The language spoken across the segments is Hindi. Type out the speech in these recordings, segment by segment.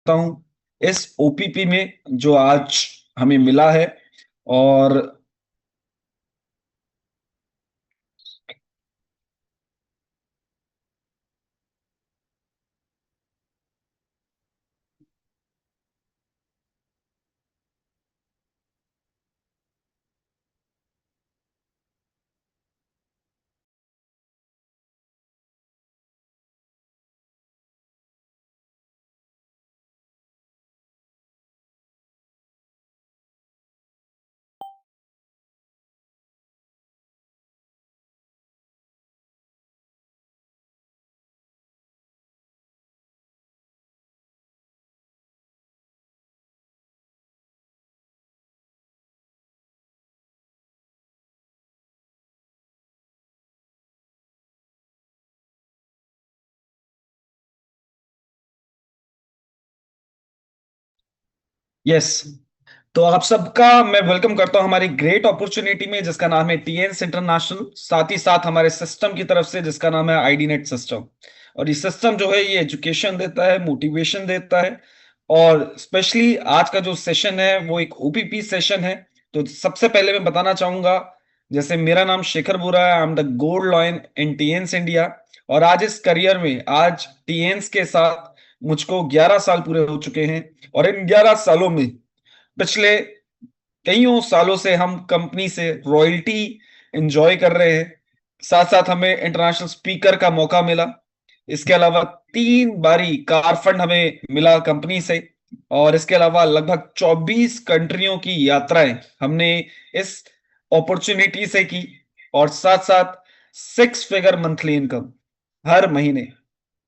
हूँ इस ओपीपी में जो आज हमें मिला है। और यस, तो आप सबका मैं वेलकम करता हूं हमारी ग्रेट अपॉर्चुनिटी में जिसका नाम है टीएन्स इंटरनेशनल, साथ ही साथ हमारे सिस्टम की तरफ से जिसका नाम है आईडी नेट सिस्टम। और ये सिस्टम जो है ये एजुकेशन देता है, मोटिवेशन देता है। और स्पेशली आज का जो सेशन है वो एक ओपीपी सेशन है। तो सबसे पहले मैं बताना चाहूंगा, जैसे मेरा नाम शेखर बोरा है, I am the gold lion in Tiens India. और आज इस करियर में आज टीएन्स के साथ मुझको 11 साल पूरे हो चुके हैं। और इन 11 सालों में पिछले कईयों सालों से हम कंपनी से रॉयल्टी एंजॉय कर रहे हैं। साथ साथ हमें इंटरनेशनल स्पीकर का मौका मिला। इसके अलावा 3 बारी कार फंड हमें मिला कंपनी से। और इसके अलावा लगभग 24 कंट्रियों की यात्राएं हमने इस अपॉर्चुनिटी से की। और साथ साथ 6 फिगर मंथली इनकम हर महीने।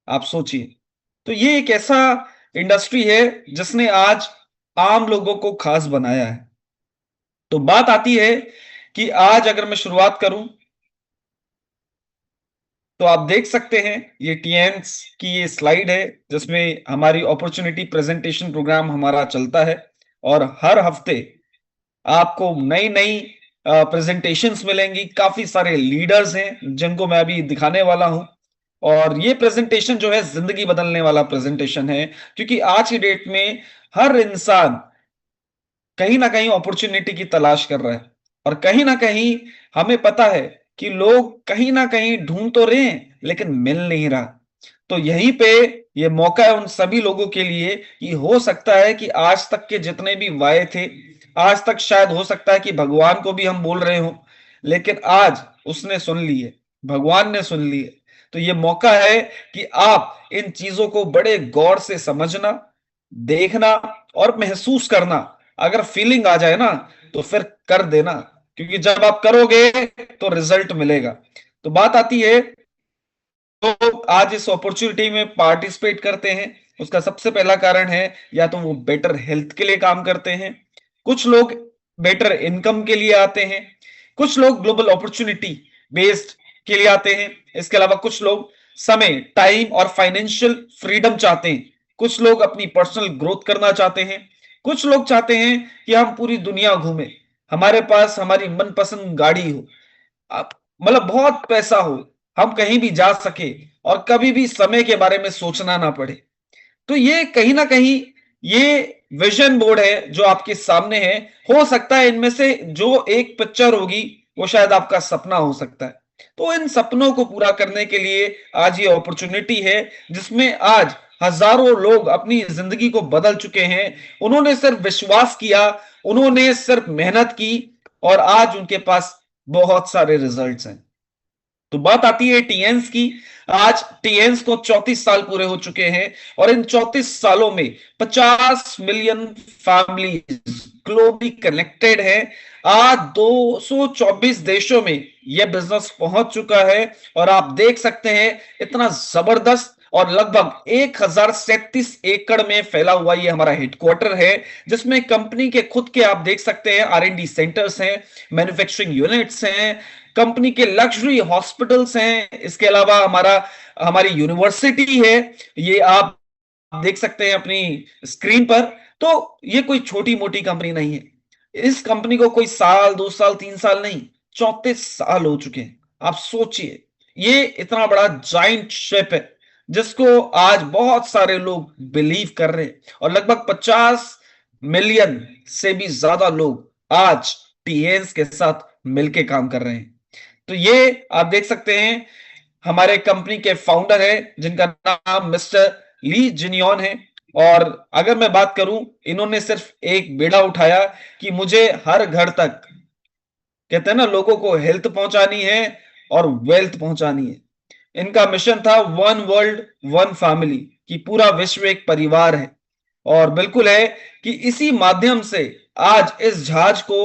आप सोचिए, तो ये एक ऐसा इंडस्ट्री है जिसने आज आम लोगों को खास बनाया है। तो बात आती है कि आज अगर मैं शुरुआत करूं तो आप देख सकते हैं ये टीएन्स की ये स्लाइड है जिसमें हमारी अपॉर्चुनिटी प्रेजेंटेशन प्रोग्राम हमारा चलता है। और हर हफ्ते आपको नई नई प्रेजेंटेशंस मिलेंगी। काफी सारे लीडर्स हैं जिनको मैं अभी दिखाने वाला हूं। और ये प्रेजेंटेशन जो है जिंदगी बदलने वाला प्रेजेंटेशन है, क्योंकि आज की डेट में हर इंसान कहीं ना कहीं अपॉर्चुनिटी की तलाश कर रहा है। और कहीं ना कहीं हमें पता है कि लोग कहीं ना कहीं ढूंढ तो रहे हैं लेकिन मिल नहीं रहा। तो यहीं पे ये मौका है उन सभी लोगों के लिए कि हो सकता है कि आज तक के जितने भी वाये थे, आज तक शायद हो सकता है कि भगवान को भी हम बोल रहे हो, लेकिन आज उसने सुन ली है, भगवान ने सुन ली है। तो ये मौका है कि आप इन चीजों को बड़े गौर से समझना, देखना और महसूस करना। अगर फीलिंग आ जाए ना तो फिर कर देना, क्योंकि जब आप करोगे तो रिजल्ट मिलेगा। तो बात आती है, तो आज इस अपॉर्चुनिटी में पार्टिसिपेट करते हैं उसका सबसे पहला कारण है या तो वो बेटर हेल्थ के लिए काम करते हैं, कुछ लोग बेटर इनकम के लिए आते हैं, कुछ लोग ग्लोबल अपॉर्चुनिटी बेस्ड के लिए आते हैं। इसके अलावा कुछ लोग समय, टाइम और फाइनेंशियल फ्रीडम चाहते हैं। कुछ लोग अपनी पर्सनल ग्रोथ करना चाहते हैं। कुछ लोग चाहते हैं कि हम पूरी दुनिया घूमें, हमारे पास हमारी मनपसंद गाड़ी हो, मतलब बहुत पैसा हो, हम कहीं भी जा सके और कभी भी समय के बारे में सोचना ना पड़े। तो ये कहीं ना कहीं ये विजन बोर्ड है जो आपके सामने है। हो सकता है इनमें से जो एक पिक्चर होगी वो शायद आपका सपना हो सकता है। तो इन सपनों को पूरा करने के लिए आज ये अपॉर्चुनिटी है जिसमें आज हजारों लोग अपनी जिंदगी को बदल चुके हैं। उन्होंने सिर्फ विश्वास किया, उन्होंने सिर्फ मेहनत की और आज उनके पास बहुत सारे रिजल्ट्स हैं। तो बात आती है टीएन्स की। आज टीएन्स को 34 साल पूरे हो चुके हैं और इन 34 सालों में 50 मिलियन फैमिली ग्लोबली कनेक्टेड है। आज 224 देशों में यह बिजनेस पहुंच चुका है। और आप देख सकते हैं इतना जबरदस्त और लगभग 1037 एकड़ में फैला हुआ ये हमारा हेडक्वार्टर है, जिसमें कंपनी के खुद के आप देख सकते हैं आर&डी सेंटर्स हैं, मैन्युफैक्चरिंग यूनिट्स हैं, कंपनी के लग्जरी हॉस्पिटल्स हैं। इसके अलावा हमारी यूनिवर्सिटी है, ये आप देख सकते हैं अपनी स्क्रीन पर। तो ये कोई छोटी मोटी कंपनी नहीं है। इस कंपनी को कोई साल, 2 साल, 3 साल नहीं, 34 साल हो चुके हैं। आप सोचिए, ये इतना बड़ा जाइंट शिप है जिसको आज बहुत सारे लोग बिलीव कर रहे हैं, और लगभग 50 मिलियन से भी ज्यादा लोग आज टीएन्स के साथ मिलके काम कर रहे हैं। तो ये आप देख सकते हैं हमारे कंपनी के फाउंडर है जिनका नाम मिस्टर ली जिनियन है। और अगर मैं बात करूं, इन्होंने सिर्फ एक बेड़ा उठाया कि मुझे हर घर तक, कहते हैं ना, लोगों को हेल्थ पहुंचानी है और वेल्थ पहुंचानी है। इनका मिशन था वन वर्ल्ड वन फैमिली, कि पूरा विश्व एक परिवार है। और बिल्कुल है कि इसी माध्यम से आज इस जहाज को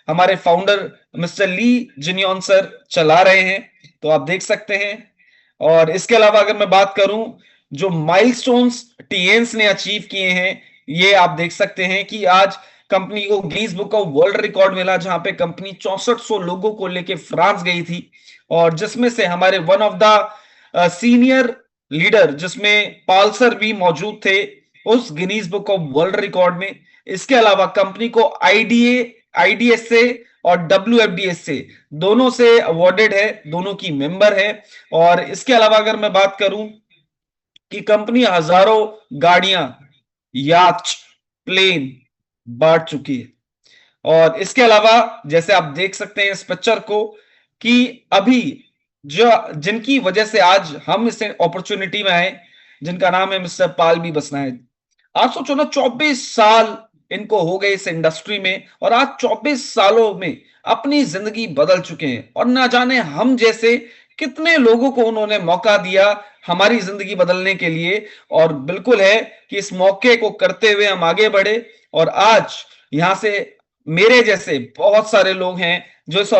हमारे फाउंडर मिस्टर ली जिनियन सर चला रहे हैं। तो आप देख सकते हैं। और इसके अलावा अगर मैं बात करूं, जो माइलस्टोन्स टीएन्स ने अचीव किए हैं, ये आप देख सकते हैं कि आज कंपनी को Guinness book of world record मिला, जहां पे कंपनी 6400 लोगों को लेके फ्रांस गई थी, और जिसमें से हमारे one of the senior leader जिसमें पालसर भी मौजूद थे उस Guinness book of world record में। इसके अलावा कंपनी को आईडीएस से और डब्ल्यूएफडीएस से, दोनों से अवॉर्डेड है, दोनों की मेंबर है। और इसके अलावा अगर मैं बात करूं कि कंपनी हजारों गाड़ियां, याच, प्लेन बांट चुकी है। और इसके अलावा जैसे आप देख सकते हैं इस पिक्चर को, कि अभी जो जिनकी वजह से आज हम इस अपॉर्चुनिटी में आए, जिनका नाम है मिस्टर पाल बी बसनायक। आप सोचो ना, 24 साल इनको हो गए इस इंडस्ट्री में, और आज 24 सालों में अपनी जिंदगी बदल चुके हैं, और ना जाने हम जैसे कितने लोगों को उन्होंने मौका दिया हमारी जिंदगी बदलने के लिए। और बिल्कुल है कि इस मौके को करते हुए हम आगे बढ़े, और आज यहां से मेरे जैसे बहुत सारे लोग हैं जो इस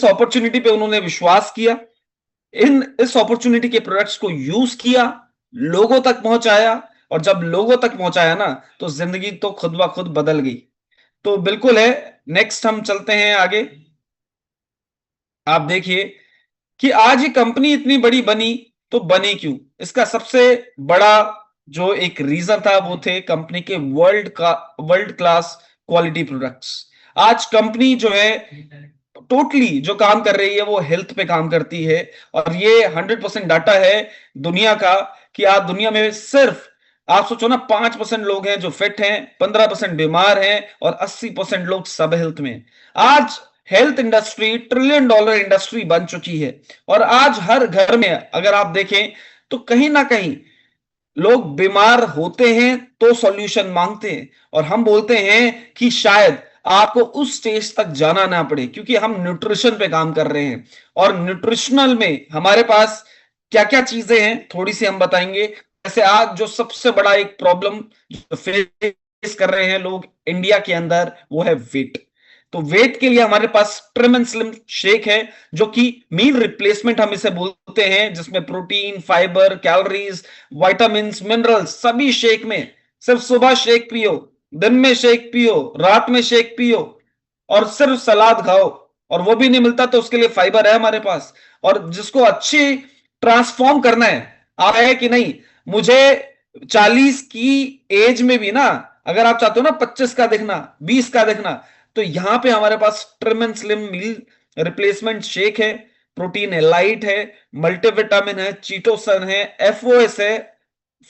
अपॉर्चुनिटी पे उन्होंने विश्वास किया, इस अपॉर्चुनिटी के प्रोडक्ट्स को यूज किया, लोगों तक पहुंचाया, और जब लोगों तक पहुंचाया ना, तो जिंदगी तो खुद ब खुद बदल गई। तो बिल्कुल है। नेक्स्ट हम चलते हैं आगे। आप देखिए कि आज ये कंपनी इतनी बड़ी बनी, तो बनी क्यों? इसका सबसे बड़ा जो एक रीजन था वो थे कंपनी के वर्ल्ड क्लास क्वालिटी प्रोडक्ट्स। आज कंपनी जो है टोटली जो काम कर रही है वो हेल्थ पे काम करती है, और ये 100% डाटा है दुनिया का, कि आज दुनिया में सिर्फ आप सोचो ना 5% लोग हैं जो फिट हैं, 15% बीमार हैं, और 80% लोग सब हेल्थ में। आज health industry trillion dollar industry बन चुकी है, और आज हर घर में अगर आप देखें तो कहीं ना कहीं लोग बीमार होते हैं तो सॉल्यूशन मांगते हैं, और हम बोलते हैं कि शायद आपको उस स्टेज तक जाना ना पड़े, क्योंकि हम न्यूट्रिशन पे काम कर रहे हैं। और न्यूट्रिशनल में हमारे पास क्या क्या चीजें हैं थोड़ी सी हम बताएंगे। जैसे आज जो सबसे बड़ा एक प्रॉब्लम फेस कर रहे हैं लोग इंडिया के अंदर, वो है वेट। तो वेट के लिए हमारे पास ट्रिम एंड स्लिम शेक है, जो कि मील रिप्लेसमेंट हम इसे बोलते हैं, जिसमें protein, fibre, calories, vitamin, minerals सभी शेक में। सिर्फ सुबह शेक पियो, दिन में शेक पियो, रात में शेक पियो, और सिर्फ सलाद खाओ, और वो भी नहीं मिलता तो उसके लिए फाइबर है हमारे पास। और जिसको अच्छी ट्रांसफॉर्म करना है, आया कि नहीं, मुझे 40 की एज में भी ना, अगर आप चाहते हो ना 25 का देखना, 20 का देखना, तो यहां पे हमारे पास trim and slim meal replacement shake है। प्रोटीन है, लाइट है, मल्टीविटामिन है, चीटोसन है, एफओएस है,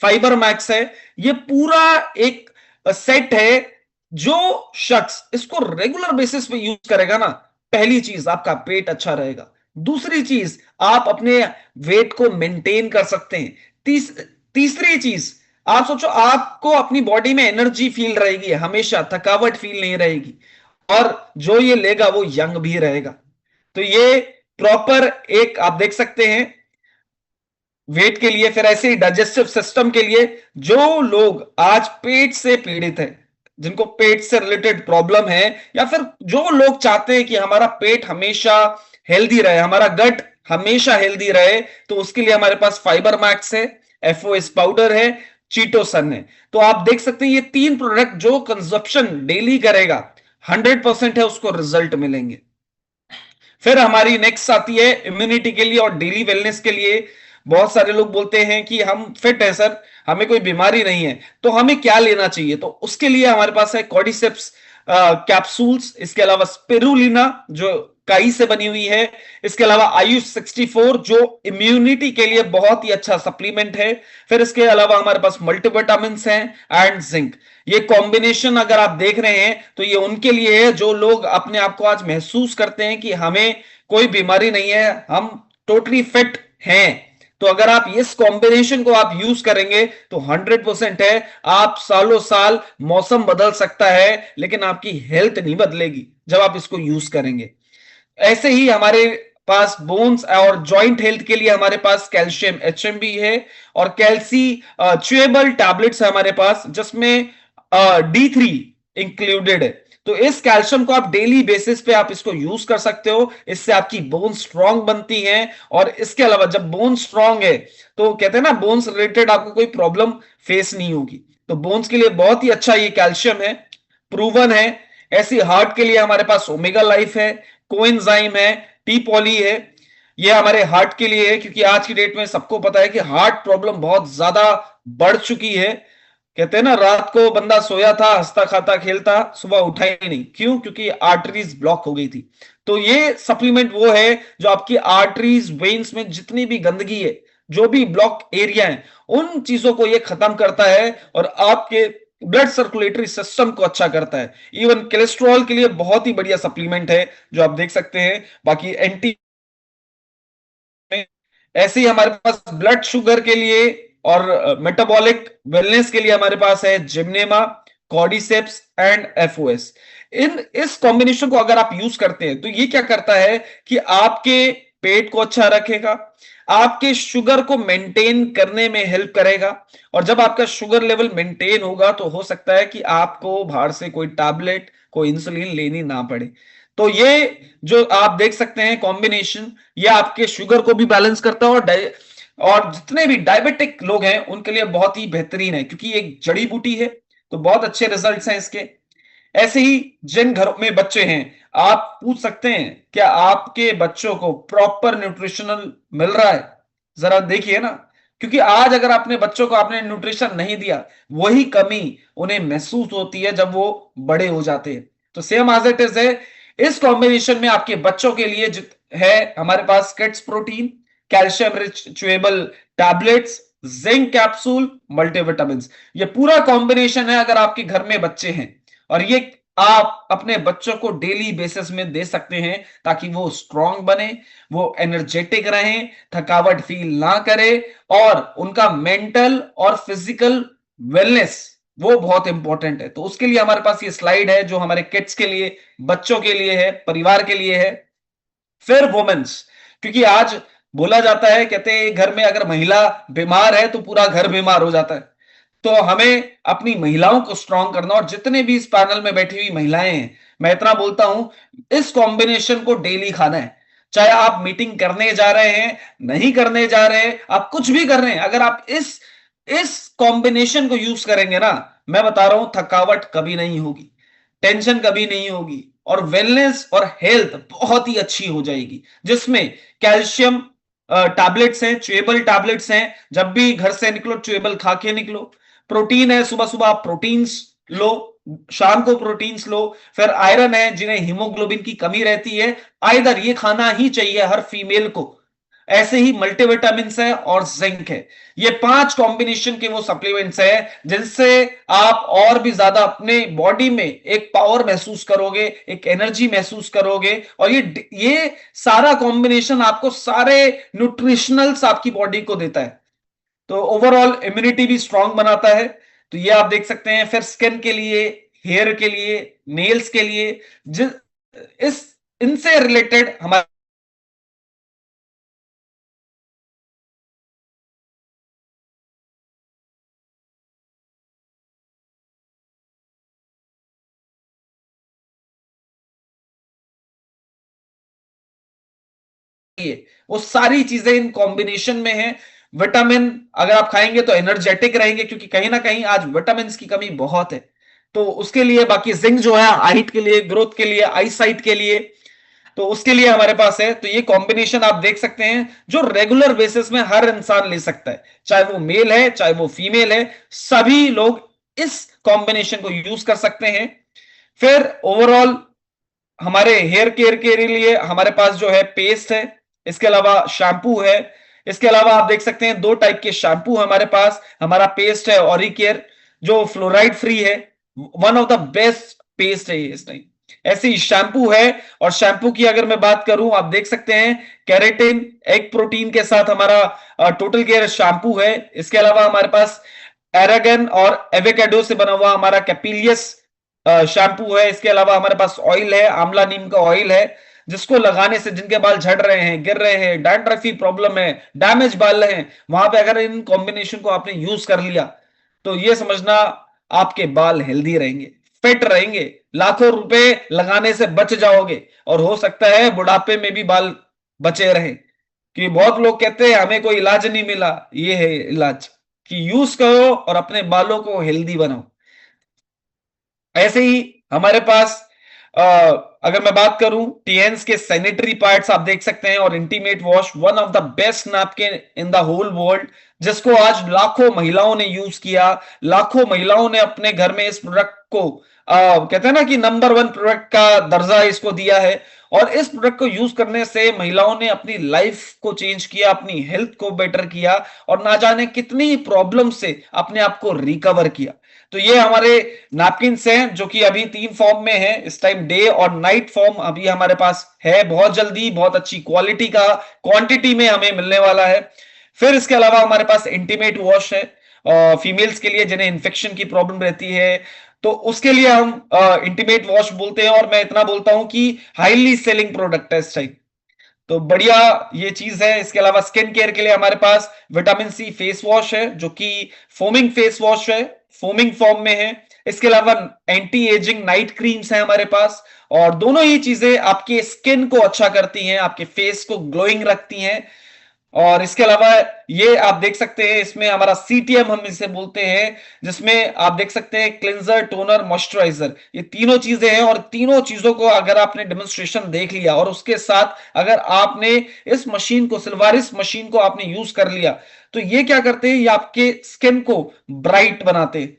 फाइबर मैक्स है। ये पूरा एक सेट है। जो शख्स इसको रेगुलर बेसिस पे यूज करेगा ना, पहली चीज आपका पेट अच्छा रहेगा, दूसरी चीज आप अपने वेट को मेंटेन कर सकते हैं, तीसरी चीज आप सोचो, आपको अपनी बॉडी में एनर्जी फील रहेगी, हमेशा थकावट फील नहीं रहेगी, और जो ये लेगा वो यंग भी रहेगा। तो ये प्रॉपर एक आप देख सकते हैं वेट के लिए। फिर ऐसे ही डाइजेस्टिव सिस्टम के लिए, जो लोग आज पेट से पीड़ित हैं, जिनको पेट से रिलेटेड प्रॉब्लम है, या फिर जो लोग चाहते हैं कि हमारा पेट हमेशा हेल्दी रहे, हमारा गट हमेशा हेल्दी रहे, तो उसके लिए हमारे पास फाइबर मैक्स है, एफओएस पाउडर है, चीटोसन है। तो आप देख सकते हैं ये तीन प्रोडक्ट जो कंजप्शन डेली करेगा 100% है, उसको रिजल्ट मिलेंगे। फिर हमारी नेक्स्ट आती है इम्यूनिटी के लिए और डेली वेलनेस के लिए। बहुत सारे लोग बोलते हैं कि हम फिट है सर, हमें कोई बीमारी नहीं है, तो हमें क्या लेना चाहिए? तो उसके लिए हमारे पास है कॉर्डिसेप्स कैप्सूल्स, इसके अलावा स्पिरुलिना जो काई से बनी हुई है। इसके अलावा आयुष 64 जो इम्यूनिटी के लिए बहुत ही अच्छा सप्लीमेंट है। फिर इसके अलावा हमारे पास मल्टीविटामिन हैं एंड जिंक। ये कॉम्बिनेशन अगर आप देख रहे हैं तो ये उनके लिए है जो लोग अपने आप को आज महसूस करते हैं कि हमें कोई बीमारी नहीं है, हम टोटली फिट हैं। तो अगर आप इस कॉम्बिनेशन को आप यूज करेंगे तो 100% है, आप सालों साल मौसम बदल सकता है लेकिन आपकी हेल्थ नहीं बदलेगी जब आप इसको यूज करेंगे। ऐसे ही हमारे पास बोन्स और जॉइंट हेल्थ के लिए हमारे पास कैल्शियम एचएमबी है और कैल्सी च्यूएबल टैबलेट्स है हमारे पास, जिसमें D3 इंक्लूडेड है। तो इस कैल्शियम को आप डेली बेसिस पे आप इसको यूज कर सकते हो, इससे आपकी बोन स्ट्रांग बनती है। और इसके अलावा जब बोन स्ट्रांग है तो कहते हैं ना, बोन्स रिलेटेड आपको कोई प्रॉब्लम फेस नहीं होगी। तो बोन्स के लिए बहुत ही अच्छा ये कैल्शियम है, प्रूवन है। ऐसी हार्ट के लिए हमारे पास ओमेगा लाइफ है, कोएंजाइम है, टी पॉली है। ये हमारे हार्ट के लिए है क्योंकि आज की डेट में सबको पता है कि हार्ट प्रॉब्लम बहुत ज्यादा बढ़ चुकी है। कहते हैं ना, रात को बंदा सोया था हंसता खाता खेलता, सुबह उठा ही नहीं, क्यों? क्योंकि आर्टरीज ब्लॉक हो गई थी। तो ये सप्लीमेंट वो है जो आपकी आर्टरीज वेन्स में जितनी भी गंदगी है, जो भी ब्लॉक एरिया है, उन चीजों को ये खत्म करता है और आपके ब्लड सर्कुलेटरी सिस्टम को अच्छा करता है। इवन कोलेस्ट्रॉल के लिए बहुत ही बढ़िया सप्लीमेंट है जो आप देख सकते हैं। बाकी एंटी, ऐसे ही हमारे पास ब्लड शुगर के लिए और मेटाबॉलिक वेलनेस के लिए हमारे पास है जिम्नेमा, कॉर्डिसेप्स एंड एफओएस। इन इस कॉम्बिनेशन को अगर आप यूज करते हैं तो ये क्या करता है कि आपके पेट को अच्छा रखेगा, आपके शुगर को मेंटेन करने में हेल्प करेगा। और जब आपका शुगर लेवल मेंटेन होगा तो हो सकता है कि आपको बाहर से कोई टैबलेट, कोई इंसुलिन लेनी ना पड़े। तो ये जो आप देख सकते हैं कॉम्बिनेशन, ये आपके शुगर को भी बैलेंस करता है और जितने भी डायबिटिक लोग हैं उनके लिए बहुत ही बेहतरीन है क्योंकि एक जड़ी बूटी है। तो बहुत अच्छे रिजल्ट्स हैं इसके। ऐसे ही जिन घरों में बच्चे हैं, आप पूछ सकते हैं क्या आपके बच्चों को प्रॉपर न्यूट्रिशनल मिल रहा है? जरा देखिए ना, क्योंकि आज अगर अपने बच्चों को आपने न्यूट्रिशन नहीं दिया, वही कमी उन्हें महसूस होती है जब वो बड़े हो जाते हैं। तो सेम एज इट इज है, इस कॉम्बिनेशन में आपके बच्चों के लिए है हमारे पास kids protein, calcium rich chewable tablets, zinc capsule, multivitamin. ये पूरा कॉम्बिनेशन है अगर आपके घर में बच्चे हैं, और ये आप अपने बच्चों को डेली बेसिस में दे सकते हैं ताकि वो स्ट्रांग बने, वो एनर्जेटिक रहें, थकावट फील ना करे, और उनका मेंटल और फिजिकल वेलनेस वो बहुत इंपॉर्टेंट है। तो उसके लिए हमारे पास ये स्लाइड है जो हमारे किड्स के लिए, बच्चों के लिए है, परिवार के लिए है। फिर वुमेन्स, क्योंकि आज बोला जाता है, कहते हैं घर में अगर महिला बीमार है तो पूरा घर बीमार हो जाता है। तो हमें अपनी महिलाओं को स्ट्रांग करना, और जितने भी इस पैनल में बैठी हुई महिलाएं हैं, मैं इतना बोलता हूं, इस कॉम्बिनेशन को डेली खाना है। चाहे आप मीटिंग करने जा रहे हैं, नहीं करने जा रहे हैं, आप कुछ भी कर रहे हैं, अगर आप इस कॉम्बिनेशन को यूज करेंगे ना, मैं बता रहा हूं थकावट कभी नहीं होगी, टेंशन कभी नहीं होगी, और वेलनेस और हेल्थ बहुत ही अच्छी हो जाएगी। जिसमें कैल्शियम टैबलेट्स हैं, च्यूएबल टैबलेट्स हैं, जब भी घर से निकलो च्यूएबल खा के निकलो। प्रोटीन है, सुबह सुबह आप प्रोटीन्स लो, शाम को प्रोटीन्स लो। फिर आयरन है, जिन्हें हीमोग्लोबिन की कमी रहती है, आइदर ये खाना ही चाहिए हर फीमेल को। ऐसे ही मल्टीविटामिन है और जिंक है। ये 5 कॉम्बिनेशन के वो सप्लीमेंट्स है जिनसे आप और भी ज्यादा अपने बॉडी में एक पावर महसूस करोगे, एक एनर्जी महसूस करोगे, और ये सारा कॉम्बिनेशन आपको सारे न्यूट्रिशनल्स आपकी बॉडी को देता है। तो ओवरऑल इम्यूनिटी भी स्ट्रांग बनाता है। तो ये आप देख सकते हैं। फिर स्किन के लिए, हेयर के लिए, नेल्स के लिए, इस इनसे रिलेटेड हमारे वो सारी चीजें इन कॉम्बिनेशन में है। विटामिन अगर आप खाएंगे तो एनर्जेटिक रहेंगे, क्योंकि कहीं ना कहीं आज विटामिन की कमी बहुत है। तो उसके लिए बाकी जिंक जो है हाइट के लिए, ग्रोथ के लिए, आई साइट के लिए, तो उसके लिए हमारे पास है। तो ये कॉम्बिनेशन आप देख सकते हैं जो रेगुलर बेसिस में हर इंसान ले सकता है, चाहे वो मेल है चाहे वो फीमेल है, सभी लोग इस कॉम्बिनेशन को यूज कर सकते हैं। फिर ओवरऑल हमारे हेयर केयर के लिए हमारे पास जो है पेस्ट है, इसके अलावा शैम्पू है। इसके अलावा आप देख सकते हैं 2 टाइप के शैम्पू हमारे पास। हमारा पेस्ट है ऑरी केयर जो फ्लोराइड फ्री है, one of the best paste है ये इस टाइम। ऐसे ही शैम्पू है, और शैम्पू की अगर मैं बात करूं, आप देख सकते हैं कैरेटिन एग प्रोटीन के साथ हमारा टोटल केयर शैम्पू है। इसके अलावा हमारे पास एरागन और एवोकाडो से बना हुआ हमारा कैपिलियस शैम्पू है। इसके अलावा हमारे पास ऑयल है, आंवला नीम का ऑयल है, जिसको लगाने से जिनके बाल झड़ रहे हैं, गिर रहे हैं, डैंड्रफी प्रॉब्लम है, डैमेज बाल हैं, वहां पे अगर इन कॉम्बिनेशन को आपने यूज कर लिया तो ये समझना आपके बाल हेल्दी रहेंगे, फिट रहेंगे, लाखों रुपए लगाने से बच जाओगे, और हो सकता है बुढ़ापे में भी बाल बचे रहे। कि बहुत लोग कहते हैं हमें कोई इलाज नहीं मिला, ये है इलाज कि यूज करो और अपने बालों को हेल्दी बनाओ। ऐसे ही हमारे पास अगर मैं बात करूं टीएन्स के सैनिटरी पार्ट्स आप देख सकते हैं, और intimate wash one of the best napkin in the whole world, जिसको आज लाखों महिलाओं ने यूज किया। लाखों महिलाओं ने अपने घर में इस प्रोडक्ट को कहते हैं ना कि नंबर 1 प्रोडक्ट का दर्जा इसको दिया है। और इस प्रोडक्ट को यूज करने से महिलाओं ने अपनी लाइफ को चेंज किया, अपनी हेल्थ को बेटर किया, और ना जाने कितनी प्रॉब्लम से अपने आप को रिकवर किया। तो ये हमारे नैपकिन्स हैं जो कि अभी 3 फॉर्म में है इस टाइम, डे और नाइट फॉर्म अभी हमारे पास है। बहुत जल्दी बहुत अच्छी क्वालिटी का क्वांटिटी में हमें मिलने वाला है। फिर इसके अलावा हमारे पास इंटीमेट वॉश है फीमेल्स के लिए जिन्हें इन्फेक्शन की प्रॉब्लम रहती है, तो उसके लिए हम इंटीमेट वॉश बोलते हैं। और मैं इतना बोलता हूं कि हाईली सेलिंग प्रोडक्ट है इस टाइम, तो बढ़िया ये चीज है। इसके अलावा स्किन केयर के लिए हमारे पास विटामिन सी फेस वॉश है जो कि फोमिंग फेस वॉश है, फोमिंग फॉर्म में है। इसके अलावा एंटी एजिंग नाइट क्रीम्स है हमारे पास, और दोनों ही चीजें आपके स्किन को अच्छा करती हैं, आपके फेस को ग्लोइंग रखती हैं। और इसके अलावा ये आप देख सकते हैं इसमें हमारा सीटीएम हम इसे बोलते हैं, जिसमें आप देख सकते हैं क्लिंजर, टोनर, मॉइस्चराइजर, ये तीनों चीजें हैं। और तीनों चीजों को अगर आपने डेमोन्स्ट्रेशन देख लिया और उसके साथ अगर आपने इस मशीन को, सिल्वारिस मशीन को आपने यूज कर लिया, तो ये क्या करते हैं, ये आपके स्किन को ब्राइट बनाते,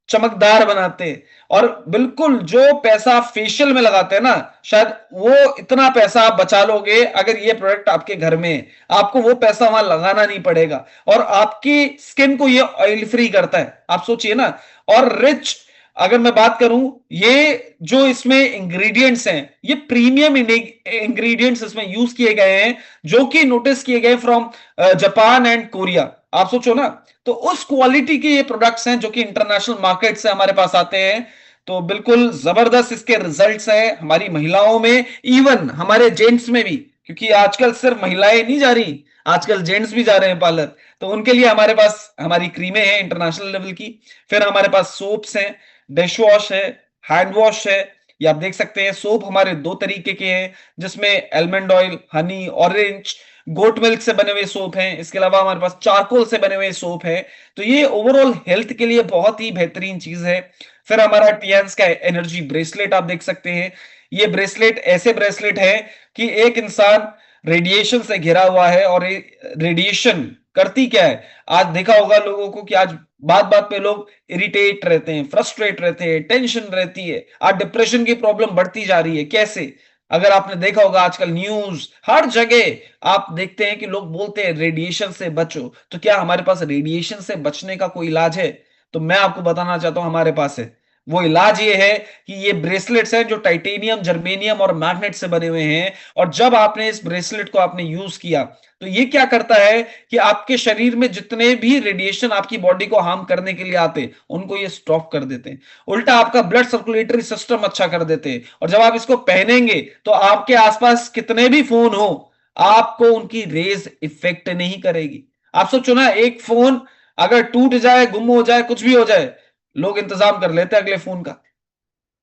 चमकदार बनाते। और बिल्कुल जो पैसा फेशियल में लगाते हैं ना, शायद वो इतना पैसा आप बचा लोगे अगर ये प्रोडक्ट आपके घर में है। आपको वो पैसा वहां लगाना नहीं पड़ेगा, और आपकी स्किन को ये ऑयल फ्री करता है, आप सोचिए ना। और रिच अगर मैं बात करूं, ये जो इसमें इंग्रेडिएंट्स हैं, ये प्रीमियम इंग्रेडिएंट्स इसमें यूज किए गए हैं, जो कि नोटिस किए गए फ्रॉम जापान एंड कोरिया। आप सोचो ना, तो उस क्वालिटी के ये प्रोडक्ट्स हैं जो कि इंटरनेशनल मार्केट से हमारे पास आते हैं। तो बिल्कुल जबरदस्त इसके रिजल्ट्स हैं हमारी महिलाओं में, इवन हमारे जेंट्स में भी, क्योंकि आजकल सिर्फ महिलाएं नहीं जा रही, आजकल जेंट्स भी जा रहे हैं पार्लर, तो उनके लिए हमारे पास हमारी क्रीमें हैं इंटरनेशनल लेवल की। फिर हमारे पास सोप्स हैं, डिश वॉश है, हैंड वॉश है। ये आप देख सकते हैं सोप हमारे 2 तरीके के हैं, जिसमें almond oil, honey, orange, goat milk से बने हुए सोप हैं। इसके अलावा हमारे पास चारकोल से बने हुए सोप हैं। तो ये ओवरऑल हेल्थ के लिए बहुत ही बेहतरीन चीज है। फिर हमारा टियान्स का एनर्जी ब्रेसलेट आप देख सकते हैं। ये ब्रेसलेट ऐसे ब्रेसलेट है कि एक इंसान रेडिएशन से घिरा हुआ है, और रेडिएशन करती क्या है, आज देखा होगा लोगों को कि आज बात बात पे लोग इरिटेट रहते हैं, फ्रस्ट्रेट रहते हैं, टेंशन रहती है, आज डिप्रेशन की प्रॉब्लम बढ़ती जा रही है। कैसे? अगर आपने देखा होगा आजकल न्यूज हर जगह आप देखते हैं कि लोग बोलते हैं रेडिएशन से बचो। तो क्या हमारे पास रेडिएशन से बचने का कोई इलाज है? तो मैं आपको बताना चाहता हूं हमारे पास है। वो इलाज ये है कि ये ब्रेसलेट्स हैं जो टाइटेनियम, जर्मेनियम और मैग्नेट से बने हुए हैं। और जब आपने इस ब्रेसलेट को आपने यूज किया, तो ये क्या करता है कि आपके शरीर में जितने भी रेडिएशन आपकी बॉडी को हार्म करने के लिए आते, उनको ये स्टॉप कर देते हैं। उल्टा आपका ब्लड सर्कुलेटरी सिस्टम अच्छा कर देते हैं। और जब आप इसको पहनेंगे तो आपके आसपास कितने भी फोन हो, आपको उनकी रेज इफेक्ट नहीं करेगी। आप सोचो ना, एक फोन अगर टूट जाए, गुम हो जाए, कुछ भी हो जाए, लोग इंतजाम कर लेते हैं अगले फोन का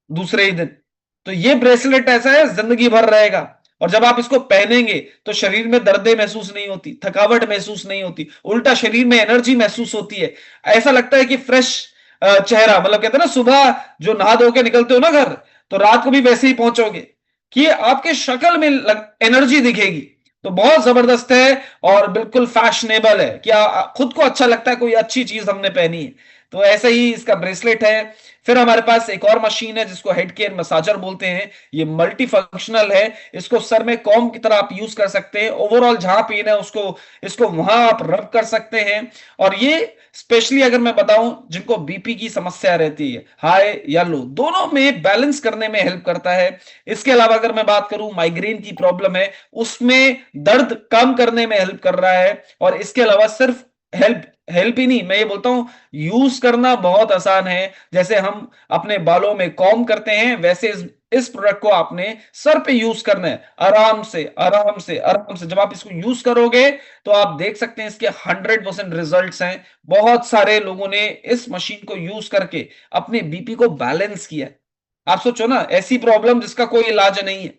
दूसरे ही दिन। तो ये ब्रेसलेट ऐसा है, जिंदगी भर रहेगा। और जब आप इसको पहनेंगे तो शरीर में दर्दें महसूस नहीं होती, थकावट महसूस नहीं होती, उल्टा शरीर में एनर्जी महसूस होती है। ऐसा लगता है कि फ्रेश चेहरा, मतलब कहते हैं ना, सुबह जो नहा धो के निकलते हो ना घर, तो रात को भी वैसे ही पहुंचोगे कि आपके शक्ल में एनर्जी दिखेगी। तो बहुत जबरदस्त है और बिल्कुल फैशनेबल है, क्या खुद को अच्छा लगता है कोई अच्छी चीज हमने पहनी है। तो ऐसा ही इसका ब्रेसलेट है। फिर हमारे पास एक और मशीन है जिसको हेड केयर मसाजर बोलते हैं। ये मल्टी फंक्शनल है, इसको सर में कॉम की तरह आप यूज कर सकते हैं। ओवरऑल जहां पेन है उसको इसको वहां आप रब कर सकते हैं। और ये स्पेशली अगर मैं बताऊं जिनको बीपी की समस्या रहती है, हाई या लो, दोनों में बैलेंस करने में हेल्प करता है। इसके अलावा अगर मैं बात करूं माइग्रेन की प्रॉब्लम है, उसमें दर्द कम करने में हेल्प कर रहा है। और इसके अलावा सिर्फ हेल्प हेल्प ही नहीं, मैं ये बोलता हूं यूज करना बहुत आसान है। जैसे हम अपने बालों में कॉम करते हैं, वैसे इस प्रोडक्ट को आपने सर पे यूज करना है, आराम से आराम से आराम से। जब आप इसको यूज करोगे तो आप देख सकते हैं इसके 100% रिजल्ट्स हैं। बहुत सारे लोगों ने इस मशीन को यूज करके अपने बीपी को बैलेंस किया है। आप सोचो ना, ऐसी प्रॉब्लम जिसका कोई इलाज नहीं है।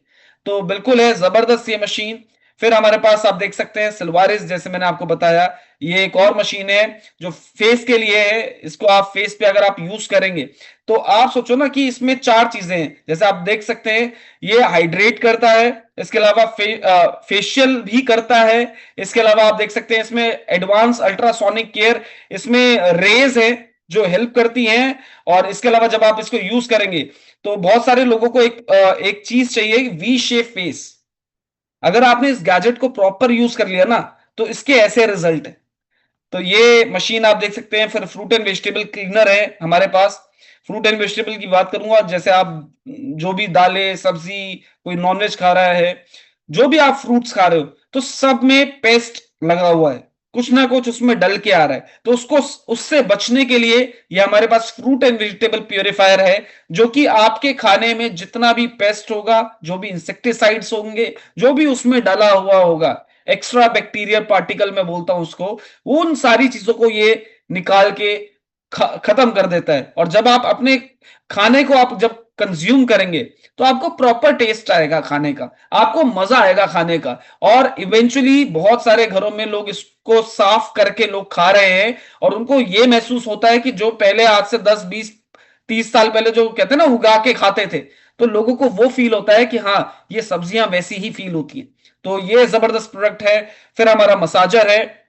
तो बिल्कुल है जबरदस्त ये मशीन। फिर हमारे पास आप देख सकते हैं सिल्वारिस, जैसे मैंने आपको बताया, ये एक और मशीन है जो फेस के लिए है। इसको आप फेस पे अगर आप यूज करेंगे तो आप सोचो ना कि इसमें 4 चीजें हैं। जैसे आप देख सकते हैं ये हाइड्रेट करता है, इसके अलावा फेशियल भी करता है। इसके अलावा आप देख सकते हैं इसमें एडवांस अल्ट्रासोनिक केयर, इसमें रेज है जो हेल्प करती हैं। और इसके अलावा जब आप इसको यूज करेंगे तो बहुत सारे लोगों को एक चीज चाहिए, वी शेप फेस। अगर आपने इस गैजेट को प्रॉपर यूज कर लिया ना तो इसके ऐसे रिजल्ट है। तो ये मशीन आप देख सकते हैं। फिर फ्रूट एंड वेजिटेबल क्लीनर है हमारे पास। फ्रूट एंड वेजिटेबल की बात करूंगा, जैसे आप जो भी दालें सब्जी, कोई नॉनवेज खा रहा है, जो भी आप फ्रूट्स खा रहे हो, तो सब में पेस्ट लगा हुआ है, कुछ ना कुछ उसमें डल के आ रहा है। तो उसको उससे बचने के लिए ये हमारे पास फ्रूट एंड वेजिटेबल प्योरीफायर है, जो कि आपके खाने में जितना भी पेस्ट होगा, जो भी इंसेक्टिसाइड्स होंगे, जो भी उसमें डाला हुआ होगा, एक्स्ट्रा बैक्टीरियल पार्टिकल मैं बोलता हूं उसको, उन सारी चीजों को ये निकाल के खत्म कर देता है। और जब आप अपने खाने को आप जब कंज्यूम करेंगे तो आपको प्रॉपर टेस्ट आएगा खाने का, आपको मजा आएगा खाने का। और इवेंचुअली बहुत सारे घरों में लोग इसको साफ करके लोग खा रहे हैं और उनको ये महसूस होता है कि जो पहले आज से 10 20 30 साल पहले जो कहते हैं ना उगा के खाते थे, तो लोगों को वो फील होता है कि हाँ ये सब्जियां वैसी ही फील होती है। तो ये जबरदस्त प्रोडक्ट है। फिर हमारा मसाजर है,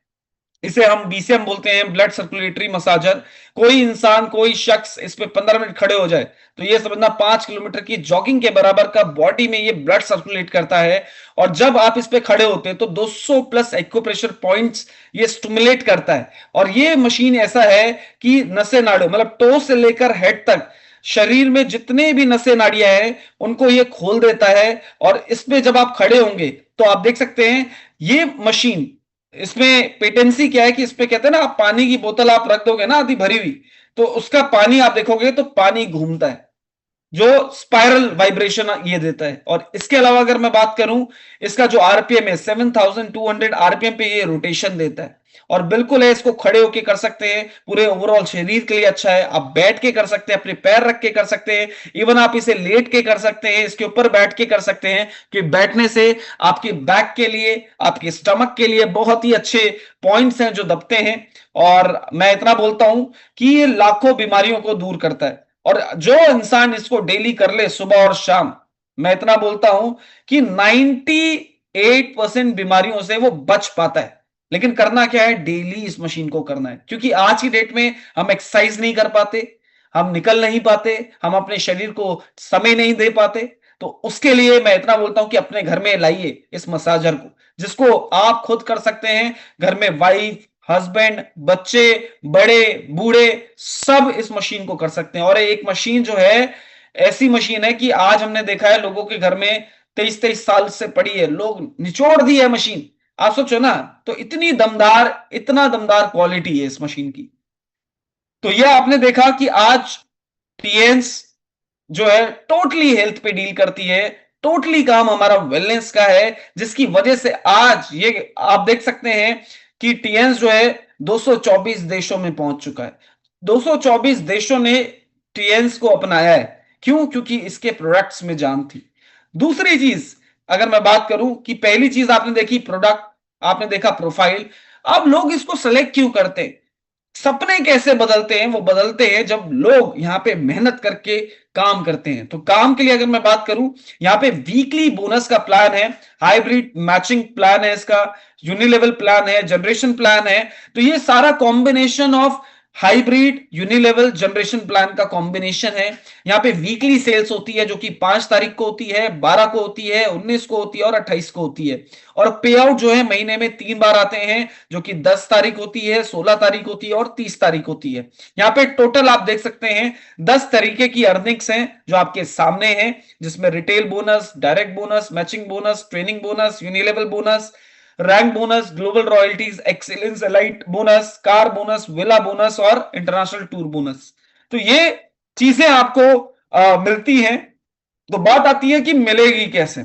इसे हम बीसीएम बोलते हैं, ब्लड सर्कुलेटरी मसाजर। कोई इंसान, कोई शख्स इस पे 15 मिनट खड़े हो जाए तो ये समझना 5 किलोमीटर की जॉगिंग के बराबर का बॉडी में ये ब्लड सर्कुलेट करता है। और जब आप इस पे खड़े होते हैं तो 200 प्लस एक्यूप्रेशर पॉइंट्स ये स्टिमुलेट करता है। और ये मशीन ऐसा है कि नसें नाड़ियों, मतलब टो से लेकर हेड तक शरीर में जितने भी नसें नाड़ियां हैं उनको ये खोल देता है। और इसमें जब आप खड़े होंगे तो आप देख सकते हैं ये मशीन, इसमें पेटेंसी क्या है कि इसमें कहते हैं ना, आप पानी की बोतल आप रख दोगे ना आधी भरी हुई, तो उसका पानी आप देखोगे तो पानी घूमता है, जो स्पाइरल वाइब्रेशन ये देता है। और इसके अलावा अगर मैं बात करूं, इसका जो आरपीएम है 7200 आरपीएम पे ये रोटेशन देता है। और बिल्कुल है, इसको खड़े होके कर सकते हैं, पूरे ओवरऑल शरीर के लिए अच्छा है। आप बैठ के कर सकते हैं, अपने पैर रख के कर सकते हैं, इवन आप इसे लेट के कर सकते हैं, इसके ऊपर बैठ के कर सकते हैं, कि बैठने से आपके बैक के लिए, आपके स्टमक के लिए बहुत ही अच्छे पॉइंट्स हैं जो दबते हैं। और मैं इतना बोलता हूं कि ये लाखों बीमारियों को दूर करता है। और जो इंसान इसको डेली कर ले सुबह और शाम, मैं इतना बोलता हूं कि 98% बीमारियों से वो बच पाता है। लेकिन करना क्या है, डेली इस मशीन को करना है। क्योंकि आज की डेट में हम एक्सरसाइज नहीं कर पाते, हम निकल नहीं पाते, हम अपने शरीर को समय नहीं दे पाते। तो उसके लिए मैं इतना बोलता हूं कि अपने घर में लाइए इस मसाजर को, जिसको आप खुद कर सकते हैं। घर में वाइफ, हस्बैंड, बच्चे, बड़े बूढ़े सब इस मशीन को कर सकते हैं। और एक मशीन जो है, ऐसी मशीन है कि आज हमने देखा है लोगों के घर में 23 23 साल से पड़ी है, लोग निचोड़ दी है मशीन। आप सोचो ना, तो इतनी दमदार, इतना दमदार क्वालिटी है इस मशीन की। तो यह आपने देखा कि आज टीएन्स जो है टोटली हेल्थ पे डील करती है, टोटली काम हमारा वेलनेस का है, जिसकी वजह से आज ये आप देख सकते हैं कि टीएन्स जो है 224 देशों में पहुंच चुका है। 224 देशों ने टीएन्स को अपनाया है। क्यों? क्योंकि इसके प्रोडक्ट्स में जान थी। दूसरी चीज अगर मैं बात करूं कि पहली चीज आपने देखी प्रोडक्ट, आपने देखा प्रोफाइल। अब लोग इसको सेलेक्ट क्यों करते हैं? सपने कैसे बदलते हैं? वो बदलते हैं जब लोग यहां पे मेहनत करके काम करते हैं। तो काम के लिए अगर मैं बात करूं, यहां पे वीकली बोनस का प्लान है, हाइब्रिड मैचिंग प्लान है, इसका यूनिलेवल प्लान है, जनरेशन प्लान है। तो ये सारा combination of hybrid unilevel generation plan का कॉम्बिनेशन है। यहाँ पे वीकली सेल्स होती है जो कि 5 तारीख को होती है, 12 को होती है, 19 को होती है और 28 को होती है। और पे आउट जो है महीने में 3 बार आते हैं, जो कि 10 तारीख होती है, 16 तारीख होती है और 30 तारीख होती है। यहाँ पे टोटल आप देख सकते हैं 10 तरीके की अर्निंग्स हैं जो आपके सामने हैं, जिसमें retail bonus, direct bonus, matching bonus, training bonus, unilevel bonus, rank bonus, global royalties, excellence elite bonus, car bonus, villa bonus और इंटरनेशनल टूर बोनस। तो ये चीजें आपको मिलती हैं। तो बात आती है कि मिलेगी कैसे।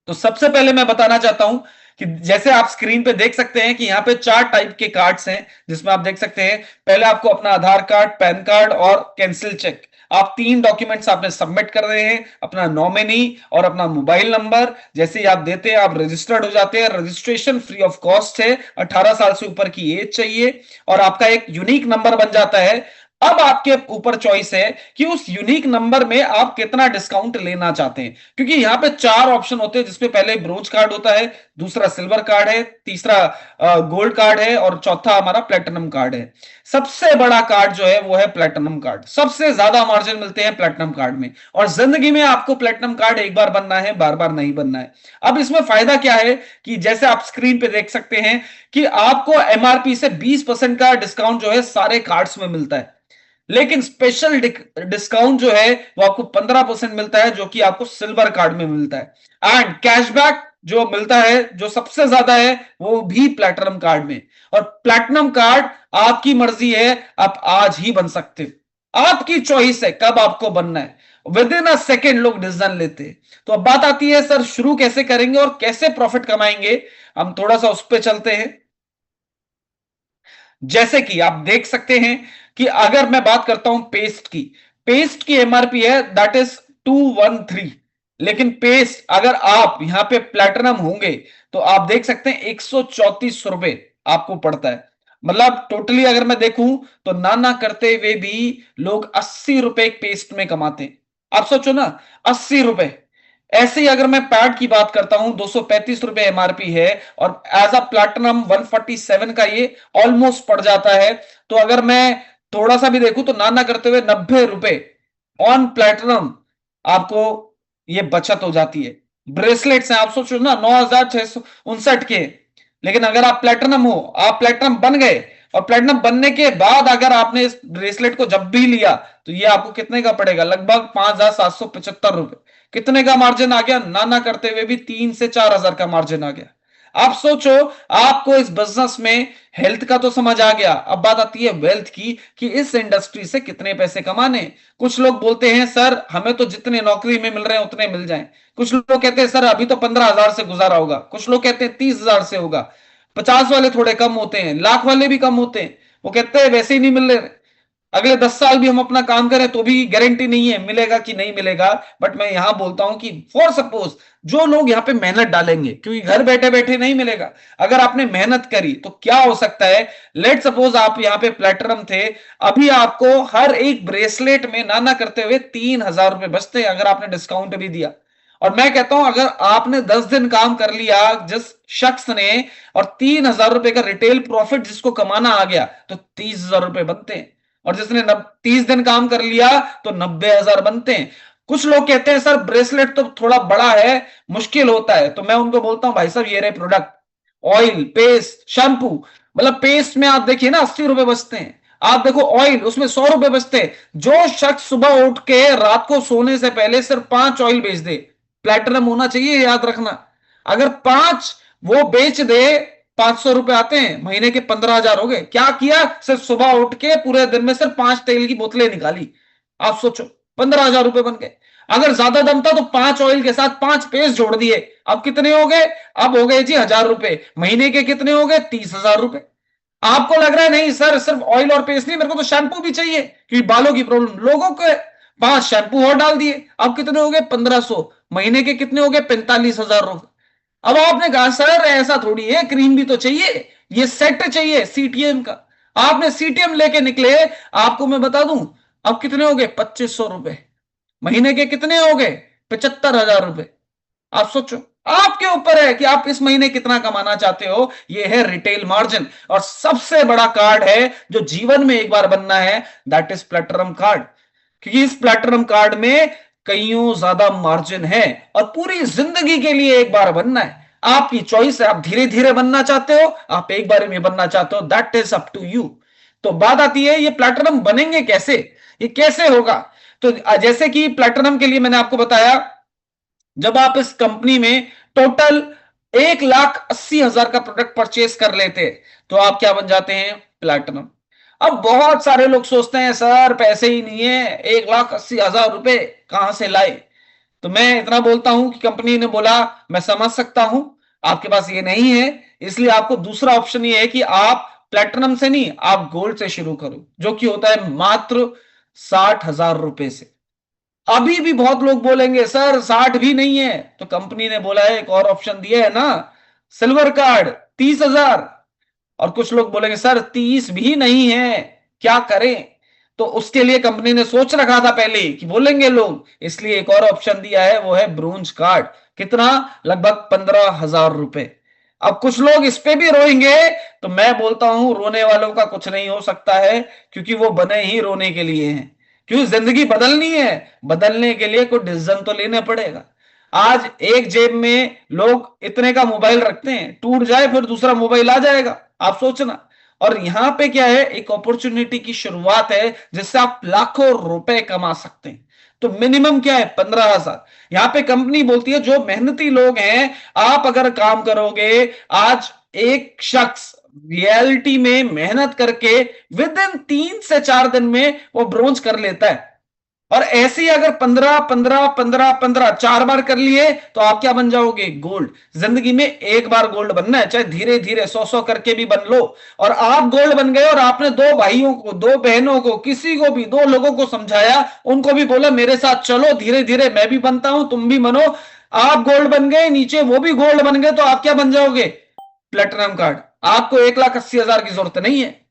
तो सबसे पहले मैं बताना चाहता हूं कि जैसे आप स्क्रीन पे देख सकते हैं कि यहां पे 4 टाइप के कार्ड्स हैं, जिसमें आप देख सकते हैं पहले आपको अपना आधार कार्ड, पैन कार्ड और कैंसिल चेक, आप 3 डॉक्यूमेंट्स आपने सबमिट कर रहे हैं, अपना नॉमिनी और अपना मोबाइल नंबर। जैसे ही आप देते हैं आप रजिस्टर्ड हो जाते हैं। रजिस्ट्रेशन फ्री ऑफ कॉस्ट है, 18 साल से ऊपर की एज चाहिए और आपका एक यूनिक नंबर बन जाता है। अब आपके ऊपर चॉइस है कि उस यूनिक नंबर में आप कितना डिस्काउंट लेना चाहते हैं, क्योंकि यहां पे 4 ऑप्शन होते हैं, जिसमें पहले ब्रोंज कार्ड होता है, दूसरा सिल्वर कार्ड है, तीसरा गोल्ड कार्ड है और चौथा हमारा प्लेटिनम कार्ड है। सबसे बड़ा कार्ड जो है वो है प्लेटिनम कार्ड। सबसे ज्यादा मार्जिन मिलते हैं प्लेटिनम कार्ड में, और जिंदगी में आपको प्लेटिनम कार्ड एक बार बनना है, बार बार नहीं बनना है। अब इसमें फायदा क्या है कि जैसे आप स्क्रीन पे देख सकते हैं कि आपको एमआरपी से 20% का डिस्काउंट जो है सारे कार्ड्स में मिलता है, लेकिन स्पेशल डिस्काउंट जो है वो आपको 15% मिलता है, जो कि आपको सिल्वर कार्ड में मिलता है। एंड कैशबैक जो मिलता है जो सबसे ज्यादा है वो भी प्लैटिनम कार्ड में। और प्लैटिनम कार्ड आपकी मर्जी है, आप आज ही बन सकते हो, आपकी चॉइस है कब आपको बनना है। विद इन अ सेकेंड लोग डिसीजन लेते हैं। तो अब बात आती है सर शुरू कैसे करेंगे और कैसे प्रॉफिट कमाएंगे, हम थोड़ा सा उस पर चलते हैं। जैसे कि आप देख सकते हैं कि अगर मैं बात करता हूं पेस्ट की एमआरपी है दैट इज 213, लेकिन पेस्ट अगर आप यहां पे प्लैटिनम होंगे तो आप देख सकते हैं 134 रुपए आपको पड़ता है। मतलब टोटली अगर मैं देखूं तो ना करते हुए भी लोग 80 रुपए एक पेस्ट में कमाते हैं। आप सोचो ना, 80 रुपए। ऐसे ही अगर मैं पैड की बात करता हूं 235 रुपए एमआरपी है, और एज अ प्लैटिनम 147 का ये ऑलमोस्ट पड़ जाता है। तो अगर मैं थोड़ा सा भी देखूं तो ना करते हुए 90 रुपए ऑन प्लैटिनम आपको ये बचत हो जाती है। ब्रेसलेट्स हैं, आप सोचो ना 9,659 के, लेकिन अगर आप प्लैटिनम हो, आप प्लैटिनम बन गए, और प्लैटिनम बनने के बाद अगर आपने इस ब्रेसलेट को जब भी लिया तो ये आपको कितने का पड़ेगा, लगभग 5,775 रुपए। कितने का मार्जिन आ गया, ना करते हुए भी 3 से 4 हजार का मार्जिन आ गया। आप सोचो, आपको इस बिजनेस में हेल्थ का तो समझ आ गया, अब बात आती है वेल्थ की कि इस इंडस्ट्री से कितने पैसे कमाने। कुछ लोग बोलते हैं सर हमें तो जितने नौकरी में मिल रहे हैं उतने मिल जाएं। कुछ लोग कहते हैं सर अभी तो 15,000 से गुजारा होगा। कुछ लोग कहते हैं 30,000 से होगा। 50 वाले थोड़े कम होते हैं, लाख वाले भी कम होते हैं। वो कहते हैं वैसे ही नहीं मिल रहे, अगले 10 साल भी हम अपना काम करें तो भी गारंटी नहीं है मिलेगा कि नहीं मिलेगा। बट मैं यहां बोलता हूं कि फॉर सपोज जो लोग यहां पे मेहनत डालेंगे, क्योंकि घर बैठे बैठे नहीं मिलेगा, अगर आपने मेहनत करी तो क्या हो सकता है। लेट सपोज आप यहां पे प्लेटिनम थे, अभी आपको हर एक ब्रेसलेट में ना करते हुए 3,000 रुपए बचते हैं अगर आपने डिस्काउंट भी दिया। और मैं कहता हूं अगर आपने 10 दिन काम कर लिया जिस शख्स ने, और 3,000 रुपए का रिटेल प्रॉफिट जिसको कमाना आ गया, तो 30,000 रुपए बनते हैं। और जिसने 30 दिन काम कर लिया तो 90,000 बनते हैं। कुछ लोग कहते हैं सर ब्रेसलेट तो थोड़ा बड़ा है, मुश्किल होता है, तो मैं उनको बोलता हूं भाई साहब ये रहे प्रोडक्ट, ऑयल, पेस्ट, शैम्पू। मतलब पेस्ट में आप देखिए ना 80 रुपए बचते हैं, आप देखो ऑयल उसमें 100 रुपए बचते हैं। जो शख्स सुबह उठ के रात को सोने से पहले सिर्फ 5 ऑयल बेच दे, प्लेटिनम होना चाहिए याद रखना, अगर 5 वो बेच दे, 500 रुपए आते हैं, महीने के 15,000 हो गए। क्या किया, सिर्फ सुबह उठ के पूरे दिन में सिर्फ 5 तेल की बोतलें निकाली, आप सोचो 15,000 रुपए बन गए। अगर ज्यादा दम था तो 5 ऑयल के साथ 5 पेस्ट जोड़ दिए, अब कितने हो गए, अब हो गए जी 1,000 रुपए। महीने के कितने हो गए, 30,000 रुपए। आपको लग रहा है नहीं सर सिर्फ ऑयल और पेस्ट नहीं, मेरे को तो शैम्पू भी चाहिए क्योंकि बालों की प्रॉब्लम, लोगों के 5 शैम्पू और डाल दिए, अब कितने हो गए 1,500। महीने के कितने हो गए 45,000 रुपए। अब आपने कहा सर ऐसा थोड़ी है, क्रीम भी तो चाहिए, ये सेट चाहिए सीटीएम का। आपने सीटीएम लेके निकले, आपको मैं बता दूं अब कितने हो गए 2,500 रुपए। महीने के कितने हो गए 75,000 रुपए। आप सोचो, आपके ऊपर है कि आप इस महीने कितना कमाना चाहते हो। ये है रिटेल मार्जिन। और सबसे बड़ा कार्ड है जो जीवन में एक बार बनना है, दैट इज प्लेटिनम कार्ड। क्योंकि इस प्लेटिनम कार्ड में कईयों ज्यादा मार्जिन है और पूरी जिंदगी के लिए एक बार बनना है। आपकी चॉइस है, आप धीरे धीरे बनना चाहते हो, आप एक बार में बनना चाहते हो, that is up to you. तो बात आती है ये प्लेटिनम बनेंगे कैसे, ये कैसे होगा। तो जैसे कि प्लेटिनम के लिए मैंने आपको बताया, जब आप इस कंपनी में टोटल 1,80,000 का प्रोडक्ट परचेस कर लेते तो आप क्या बन जाते हैं, प्लैटिनम। अब बहुत सारे लोग सोचते हैं सर पैसे ही नहीं है, 1,80,000 रुपए कहां से लाए। तो मैं इतना बोलता हूं कि कंपनी ने बोला मैं समझ सकता हूं आपके पास ये नहीं है, इसलिए आपको दूसरा ऑप्शन ये है कि आप प्लैटिनम से नहीं, आप गोल्ड से शुरू करो, जो कि होता है मात्र 60,000 रुपए से। अभी भी बहुत लोग बोलेंगे सर 60 भी नहीं है, तो कंपनी ने बोला है एक और ऑप्शन दिया है ना, सिल्वर कार्ड 30,000। और कुछ लोग बोलेंगे सर 30 भी नहीं है, क्या करें। तो उसके लिए कंपनी ने सोच रखा था पहले कि बोलेंगे लोग, इसलिए एक और ऑप्शन दिया है, वो है ब्रोंज कार्ड। कितना, लगभग 15,000 रुपए। अब कुछ लोग इस पे भी रोएंगे, तो मैं बोलता हूं रोने वालों का कुछ नहीं हो सकता है, क्योंकि वो बने ही रोने के लिए हैं। क्योंकि जिंदगी बदलनी है, बदलने के लिए कोई डिसीजन तो लेना पड़ेगा। आज एक जेब में लोग इतने का मोबाइल रखते हैं, टूट जाए फिर दूसरा मोबाइल आ जाएगा, आप सोचना। और यहां पे क्या है, एक अपॉर्चुनिटी की शुरुआत है जिससे आप लाखों रुपए कमा सकते हैं। तो मिनिमम क्या है, 15,000। यहां पे कंपनी बोलती है जो मेहनती लोग हैं, आप अगर काम करोगे, आज एक शख्स रियलिटी में मेहनत करके विद इन 3 से 4 दिन में वो ब्रोंज कर लेता है। और ऐसे ही अगर 15 15 15 15 4 बार कर लिए तो आप क्या बन जाओगे, गोल्ड। जिंदगी में एक बार गोल्ड बनना है, चाहे धीरे धीरे 100 करके भी बन लो। और आप गोल्ड बन गए और आपने 2 भाइयों को, 2 बहनों को, किसी को भी, 2 लोगों को समझाया, उनको भी बोला मेरे साथ चलो धीरे धीरे मैं भी बनता हूं, तुम भी बनो। आप गोल्ड बन गए, नीचे वो भी गोल्ड बन गए, तो आप क्या बन जाओगे, प्लेटिनम कार्ड। आपको 1,80,000 की जरूरत नहीं है,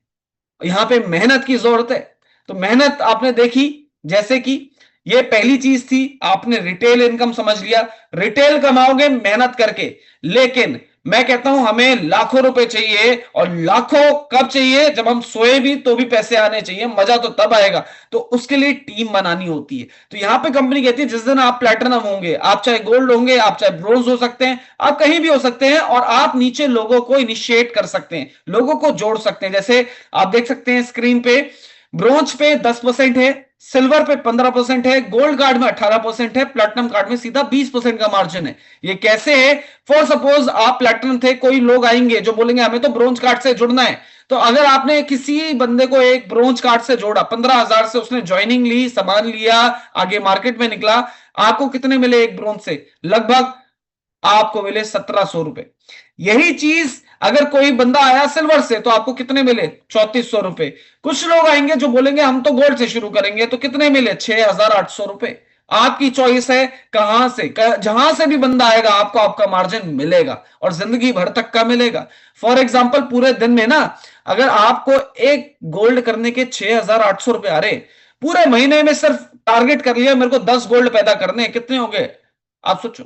यहां पे मेहनत की जरूरत है। तो मेहनत आपने देखी, जैसे कि ये पहली चीज थी, आपने रिटेल इनकम समझ लिया, रिटेल कमाओगे मेहनत करके। लेकिन मैं कहता हूं हमें लाखों रुपए चाहिए, और लाखों कब चाहिए, जब हम सोए भी तो भी पैसे आने चाहिए, मजा तो तब आएगा। तो उसके लिए टीम बनानी होती है। तो यहां पे कंपनी कहती है जिस दिन आप प्लैटिनम होंगे, आप चाहे गोल्ड होंगे, आप चाहे ब्रोंज हो सकते हैं, आप कहीं भी हो सकते हैं, और आप नीचे लोगों को इनिशिएट कर सकते हैं, लोगों को जोड़ सकते हैं। जैसे आप देख सकते हैं स्क्रीन पे, ब्रोंज पे 10% है, सिल्वर पे 15% है, गोल्ड कार्ड में 18% है, प्लैटिनम कार्ड में सीधा 20% का मार्जिन है। ये कैसे है, फॉर सपोज आप प्लैटिनम थे, कोई लोग आएंगे जो बोलेंगे हमें तो ब्रोंज कार्ड से जुड़ना है। तो अगर आपने किसी बंदे को एक ब्रोंज कार्ड से जोड़ा, 15,000 से उसने ज्वाइनिंग ली, सामान लिया, आगे मार्केट में निकला, आपको कितने मिले एक ब्रोंज से, लगभग आपको मिले 1,700 रुपए। यही चीज अगर कोई बंदा आया सिल्वर से, तो आपको कितने मिले, 3,400 रुपए। कुछ लोग आएंगे जो बोलेंगे हम तो गोल्ड से शुरू करेंगे, तो कितने मिले, 6,800 रुपए। आपकी चॉइस है, कहां से, जहां से भी बंदा आएगा आपको आपका मार्जिन मिलेगा, और जिंदगी भर तक का मिलेगा। फॉर एग्जाम्पल पूरे दिन में ना, अगर आपको एक गोल्ड करने के 6,800 रुपए आ रहे, पूरे महीने में सिर्फ टारगेट कर लिया मेरे को 10 गोल्ड पैदा करने, कितने हो गए, आप सोचो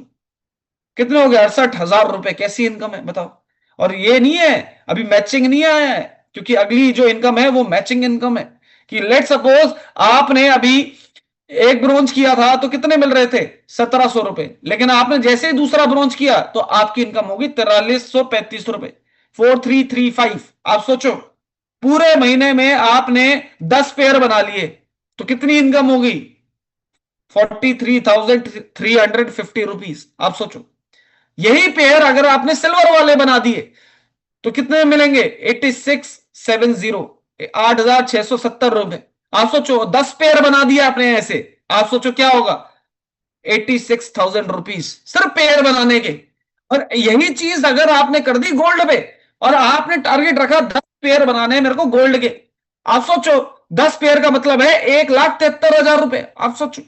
कितने हो गए, 68,000 रुपए। कैसी इनकम है बताओ। और ये नहीं है, अभी मैचिंग नहीं आया है, क्योंकि अगली जो इनकम है वो मैचिंग इनकम है। कि लेट सपोज आपने अभी एक ब्रोंज किया था तो कितने मिल रहे थे, 1,700 रुपए। लेकिन आपने जैसे ही दूसरा ब्रोंज किया तो आपकी इनकम होगी 4,335 रुपए, 4,335। आप सोचो पूरे महीने में आपने 10 पेयर बना लिए तो कितनी इनकम होगी, 43,350 रुपीज। आप सोचो यही पेयर अगर आपने सिल्वर वाले बना दिए तो कितने मिलेंगे, 8670, 8,670 रुपए। आप सोचो 10 पेयर बना दिया आपने ऐसे, आप सोचो क्या होगा, 86,000 रुपीज सिर्फ पेयर बनाने के। और यही चीज अगर आपने कर दी गोल्ड पे, और आपने टारगेट रखा 10 पेयर बनाने मेरे को गोल्ड के, आप सोचो 10 पेयर का मतलब है 1,73,000 रुपए। आप सोचो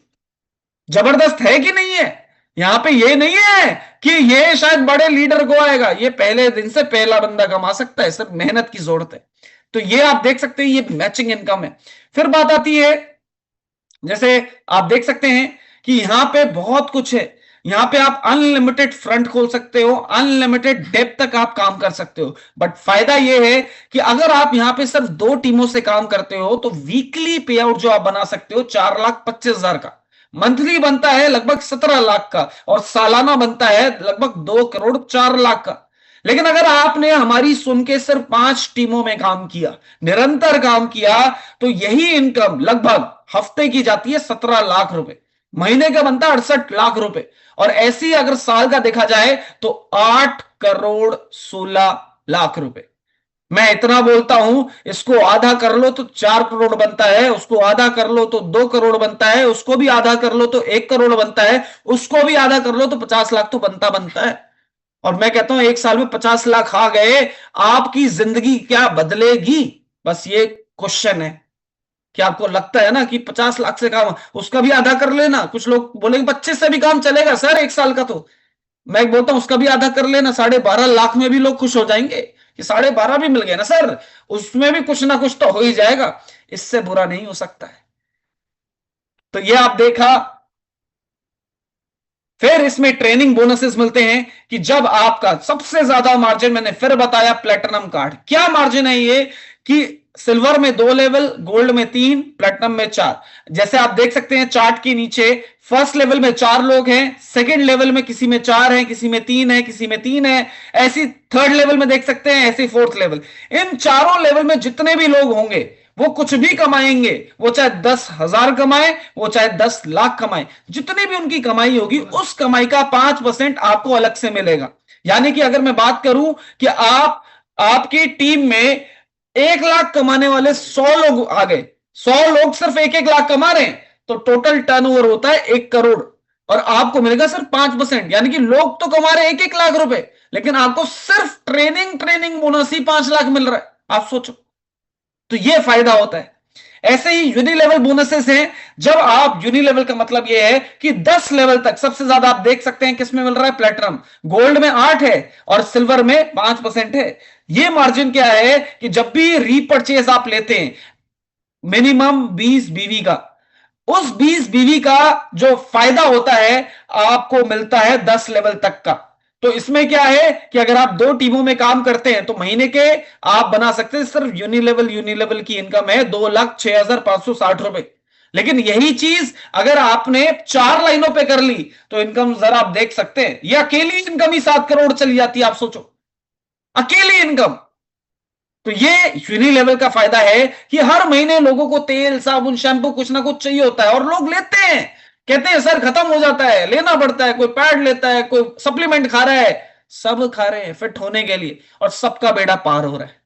जबरदस्त है कि नहीं है। यहां पे ये नहीं है कि ये शायद बड़े लीडर को आएगा, ये पहले दिन से पहला बंदा कमा सकता है, सिर्फ मेहनत की जरूरत है। तो ये आप देख सकते हैं, ये मैचिंग इनकम है। फिर बात आती है, जैसे आप देख सकते हैं कि यहां पे बहुत कुछ है। यहां पे आप अनलिमिटेड फ्रंट खोल सकते हो, अनलिमिटेड डेप्थ तक आप काम कर सकते हो। बट फायदा यह है कि अगर आप यहां पे सिर्फ 2 टीमों से काम करते हो तो वीकली पे आउट जो आप बना सकते हो 4,25,000 का, मंथली बनता है लगभग 17 लाख का, और सालाना बनता है लगभग 2,04,00,000 का। लेकिन अगर आपने हमारी सुन के सिर्फ 5 टीमों में काम किया, निरंतर काम किया, तो यही इनकम लगभग हफ्ते की जाती है 17 लाख रुपए, महीने का बनता है 68 लाख रुपए, और ऐसी अगर साल का देखा जाए तो 8,16,00,000 रुपए। मैं इतना बोलता हूं, इसको आधा कर लो तो 4 करोड़ बनता है, उसको आधा कर लो तो 2 करोड़ बनता है, उसको भी आधा कर लो तो 1 करोड़ बनता है, उसको भी आधा कर लो तो 50 लाख तो बनता बनता है। और मैं कहता हूं 1 साल में 50 लाख आ गए, आपकी जिंदगी क्या बदलेगी? बस ये क्वेश्चन है। क्या आपको लगता है ना कि 50 लाख से काम, उसका भी आधा कर लेना? कुछ लोग बोलेंगे 25 से भी काम चलेगा सर 1 साल का, तो मैं बोलता हूं उसका भी आधा कर लेना, 12.5 लाख में भी लोग खुश हो जाएंगे कि 12.5 भी मिल गए ना सर, उसमें भी कुछ ना कुछ तो हो ही जाएगा, इससे बुरा नहीं हो सकता है। तो ये आप देखा। फिर इसमें ट्रेनिंग बोनसेस मिलते हैं कि जब आपका सबसे ज्यादा मार्जिन, मैंने फिर बताया प्लेटिनम कार्ड, क्या मार्जिन है ये कि सिल्वर में 2 लेवल, गोल्ड में 3, प्लेटिनम में 4। जैसे आप देख सकते हैं चार्ट के नीचे, फर्स्ट लेवल में 4 लोग हैं, सेकंड लेवल में किसी में 4 है, किसी में 3 है, किसी में 3 है, ऐसी थर्ड लेवल में देख सकते हैं, ऐसी फोर्थ लेवल। इन चारों लेवल में जितने भी लोग होंगे वो कुछ भी कमाएंगे, वो चाहे 10,000 कमाए, वो चाहे 10 लाख कमाए, जितनी भी उनकी कमाई होगी उस कमाई का 5% आपको अलग से मिलेगा। यानी कि अगर मैं बात करूं कि आपकी टीम में 1 लाख कमाने वाले 100 लोग आ गए, 100 लोग सिर्फ 1-1 लाख कमा रहे हैं, तो टोटल टर्नओवर होता है 1 करोड़, और आपको मिलेगा सिर्फ 5%। यानी कि लोग तो कमा रहे हैं 1-1 लाख रुपए, लेकिन आपको सिर्फ ट्रेनिंग ट्रेनिंग बोनस ही 5 लाख मिल रहा है। आप सोचो, तो यह फायदा होता है। ऐसे ही यूनिलेवल बोनसेस हैं। जब आप यूनिलेवल का मतलब यह है कि 10 लेवल तक, सबसे ज्यादा आप देख सकते हैं किसमें मिल रहा है, प्लेटिनम, गोल्ड में 8 है और सिल्वर में 5% है। यह मार्जिन क्या है कि जब भी रीपर्चेज आप लेते हैं मिनिमम 20 बीवी का, उस 20 बीवी का जो फायदा होता है आपको मिलता है 10 लेवल तक का। तो इसमें क्या है कि अगर आप 2 टीमों में काम करते हैं तो महीने के आप बना सकते हैं, सिर्फ यूनिलेवल की इनकम है 2,06,560 रुपए। लेकिन यही चीज अगर आपने 4 लाइनों पे कर ली तो इनकम जरा आप देख सकते हैं, ये अकेली इनकम ही 7 करोड़ चली जाती है। आप सोचो, अकेली इनकम। तो ये यूनिलेवल का फायदा है कि हर महीने लोगों को तेल साबुन शैम्पू कुछ ना कुछ चाहिए होता है, और लोग लेते हैं, कहते हैं सर खत्म हो जाता है, लेना पड़ता है, कोई पैड लेता है, कोई सप्लीमेंट खा रहा है, सब खा रहे हैं फिट होने के लिए, और सबका बेड़ा पार हो रहा है।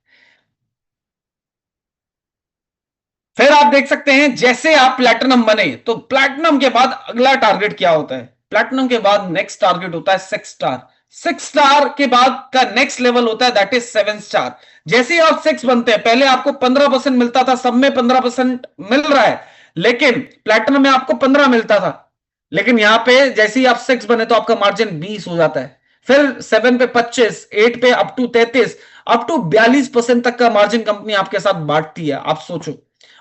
फिर आप देख सकते हैं जैसे आप प्लैटिनम बने तो प्लैटिनम के बाद अगला टारगेट क्या होता है, प्लैटिनम के बाद नेक्स्ट टारगेट होता है 6 स्टार। 6 स्टार के बाद का नेक्स्ट लेवल होता है दैट इज 7 स्टार। जैसे ही आप 6 बनते हैं, पहले आपको 15% मिलता था, सब में 15% मिल रहा है, लेकिन प्लैटिनम में आपको 15 मिलता था, लेकिन यहां पे जैसे ही आप 6 बने तो आपका मार्जिन 20 हो जाता है। फिर 7 पे 25, 8 पे अप टू 33, अप टू 42% तक का मार्जिन कंपनी आपके साथ बांटती है। आप सोचो।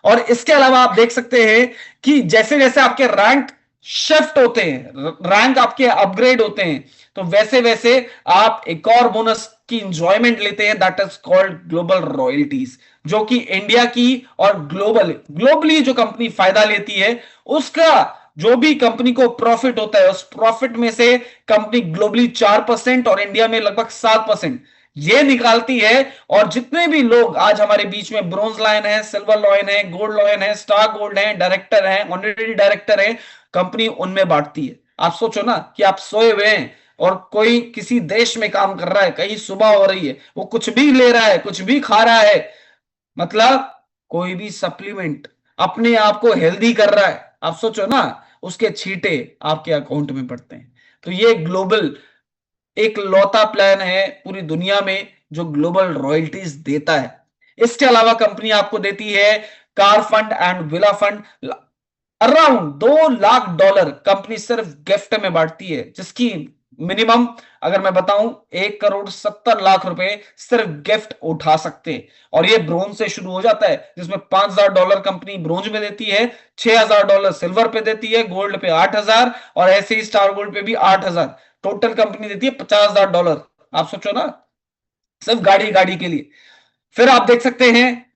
और इसके अलावा आप देख सकते हैं कि जैसे जैसे आपके रैंक शिफ्ट होते हैं, रैंक आपके अपग्रेड होते हैं, तो वैसे वैसे आप एक और बोनस की इंजॉयमेंट लेते हैं that is called global royalties, जो कि इंडिया की और ग्लोबली जो कंपनी फायदा लेती है उसका जो भी कंपनी को प्रॉफिट होता है, उस प्रॉफिट में से कंपनी ग्लोबली 4% और इंडिया में लगभग 7% ये निकालती है। और जितने भी लोग आज हमारे बीच में ब्रोंज लायन है, सिल्वर लॉयन है, गोल्ड लॉयन है, स्टार गोल्ड है, डायरेक्टर है, ऑनरेरी डायरेक्टर है, कंपनी उनमें बांटती है। आप सोचो ना कि आप सोए हुए हैं और कोई किसी देश में काम कर रहा है, कहीं सुबह हो रही है, वो कुछ भी ले रहा है, कुछ भी खा रहा है, मतलब कोई भी सप्लीमेंट अपने आप को हेल्दी कर रहा है, आप सोचो ना, उसके छींटे आपके अकाउंट में पड़ते हैं। तो ये ग्लोबल एक लौता प्लान है पूरी दुनिया में जो ग्लोबल रॉयल्टीज देता है। इसके अलावा कंपनी आपको देती है car fund and villa fund, around $2 lakh company सिर्फ गिफ्ट में बांटती है, जिसकी मिनिमम अगर मैं बताऊं 1,70,00,000 रुपए सिर्फ गिफ्ट उठा सकते हैं। और ये ब्रोंज से शुरू हो जाता है, जिसमें $5,000 कंपनी ब्रोंज में देती है, $6,000 सिल्वर पे देती है, गोल्ड पे 8,000, और ऐसे ही स्टार गोल्ड पे भी 8,000। टोटल कंपनी देती है $50,000। आप सोचो ना, सिर्फ गाड़ी गाड़ी के लिए। फिर आप देख सकते हैं,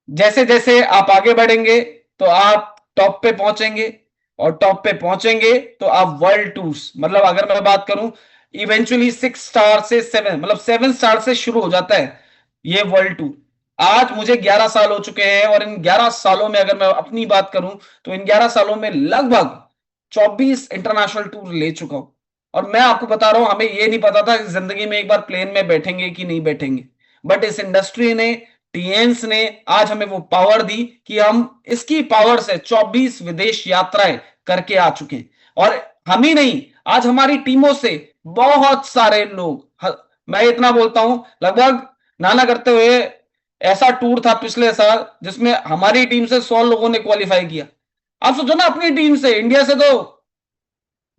जैसे जैसे आप आगे बढ़ेंगे तो आप टॉप पे पहुंचेंगे, और टॉप पे पहुंचेंगे तो आप वर्ल्ड टूर्स, मतलब अगर मैं बात करूं, इवेंचुअली 6 स्टार से 7, मतलब 7 स्टार से शुरू हो जाता है ये वर्ल्ड टूर। आज मुझे 11 साल हो चुके हैं, और इन 11 सालों में अगर मैं अपनी बात करूं तो इन 11 सालों में लगभग 24 इंटरनेशनल टूर ले चुका हूं। और मैं आपको बता रहा हूं, हमें ये नहीं पता था कि जिंदगी में एक बार प्लेन में बैठेंगे कि नहीं बैठेंगे, बट इस इंडस्ट्री ने, टीएंस ने आज हमें वो पावर दी कि हम इसकी पावर से 24 विदेश यात्राएं करके आ चुके हैं। और हम ही नहीं, आज हमारी टीमों से बहुत सारे लोग, मैं इतना बोलता हूं, लगभग नाना करते हुए ऐसा टूर था पिछले साल जिसमें हमारी टीम से 100 लोगों ने क्वालिफाई किया। आप सोचो ना, अपनी टीम से, इंडिया से तो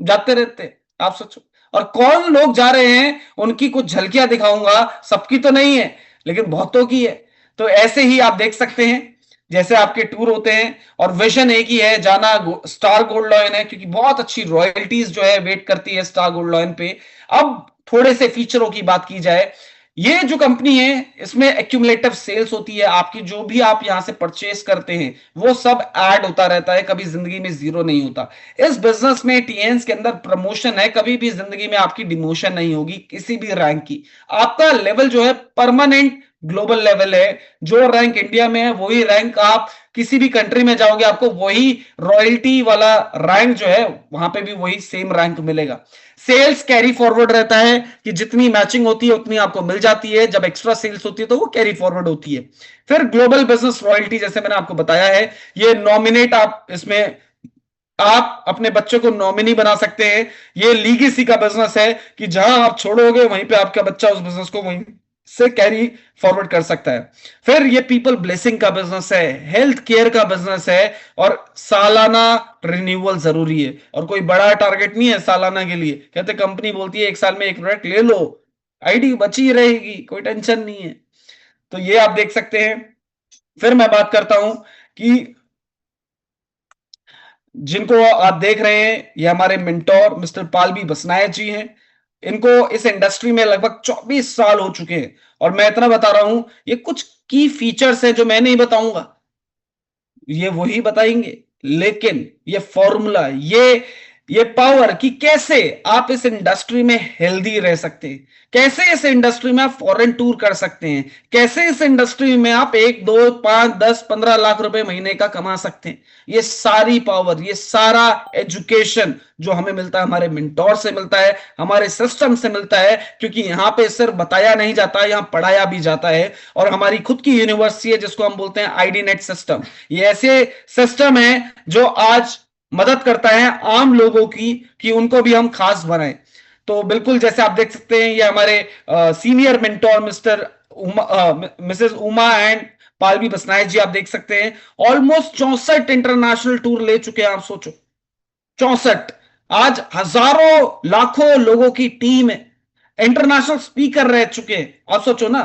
जाते रहते, आप सोचो। और कौन लोग जा रहे हैं उनकी कुछ झलकियां दिखाऊंगा, सबकी तो नहीं है लेकिन बहुतों की है। तो ऐसे ही आप देख सकते हैं जैसे आपके टूर होते हैं, और विजन एक ही है, जाना स्टार गोल्ड लॉयन है, क्योंकि बहुत अच्छी रॉयल्टीज जो है वेट करती है स्टार गोल्ड लॉयन पे। अब थोड़े से फीचरों की बात की जाए, ये जो कंपनी है इसमें एक्यूमुलेटिव सेल्स होती है, आपकी जो भी आप यहां से परचेस करते हैं वो सब ऐड होता रहता है, कभी जिंदगी में जीरो नहीं होता। इस बिजनेस में, टीएन्स के अंदर प्रमोशन है, कभी भी जिंदगी में आपकी डिमोशन नहीं होगी किसी भी रैंक की। आपका लेवल जो है परमानेंट ग्लोबल लेवल है। जो रैंक इंडिया में है वही रैंक आप किसी भी कंट्री में जाओगे, आपको वही रॉयल्टी वाला रैंक जो है वहां पे भी वही सेम रैंक मिलेगा। सेल्स कैरी फॉरवर्ड रहता है कि जितनी मैचिंग होती है उतनी आपको मिल जाती है, जब एक्स्ट्रा सेल्स होती है तो वो कैरी फॉरवर्ड होती है। फिर ग्लोबल बिजनेस रॉयल्टी, जैसे मैंने आपको बताया है, ये नॉमिनेट, आप इसमें आप अपने बच्चे को नॉमिनी बना सकते हैं। ये लीगेसी का बिजनेस है कि जहां आप छोड़ोगे वहीं पे आपका बच्चा उस बिजनेस को वहीं से कैरी फॉरवर्ड कर सकता है। फिर ये पीपल ब्लेसिंग का बिजनेस है, हेल्थ केयर का बिजनेस है, और सालाना रिन्यूअल जरूरी है। और कोई बड़ा टारगेट नहीं है सालाना के लिए, कहते कंपनी बोलती है 1 साल में एक प्रोडक्ट ले लो, आईडी बची रहेगी, कोई टेंशन नहीं है। तो ये आप देख सकते हैं। फिर मैं बात करता हूं कि जिनको आप देख रहे हैं, ये हमारे मेंटोर मिस्टर पालवी बसनायक जी हैं। इनको इस इंडस्ट्री में लगभग 24 साल हो चुके हैं। और मैं इतना बता रहा हूं, ये कुछ की फीचर्स हैं जो मैं नहीं बताऊंगा, ये वही बताएंगे। लेकिन ये फॉर्मूला, ये पावर कि कैसे आप इस इंडस्ट्री में हेल्दी रह सकते हैं, कैसे इस इंडस्ट्री में आप फॉरेन टूर कर सकते हैं, कैसे इस इंडस्ट्री में आप 1, 2, 5, 10, 15 लाख रुपए महीने का कमा सकते हैं, ये सारी पावर, ये सारा एजुकेशन जो हमें मिलता है, हमारे मेंटोर से मिलता है, हमारे सिस्टम से मिलता है। क्योंकि यहां पे सिर्फ बताया नहीं जाता, यहां पढ़ाया भी जाता है। और हमारी खुद की यूनिवर्सिटी है जिसको हम बोलते हैं आईडी नेट सिस्टम। ये ऐसे सिस्टम है जो आज मदद करता है आम लोगों की कि उनको भी हम खास बनाएं। तो बिल्कुल जैसे आप देख सकते हैं, ये हमारे senior mentor Mr Mrs Uma and Palvi Basnayak ji, आप देख सकते हैं ऑलमोस्ट 64 इंटरनेशनल टूर ले चुके हैं। आप सोचो, 64। आज हजारों लाखों लोगों की टीम है, इंटरनेशनल स्पीकर रह चुके हैं, आप सोचो ना।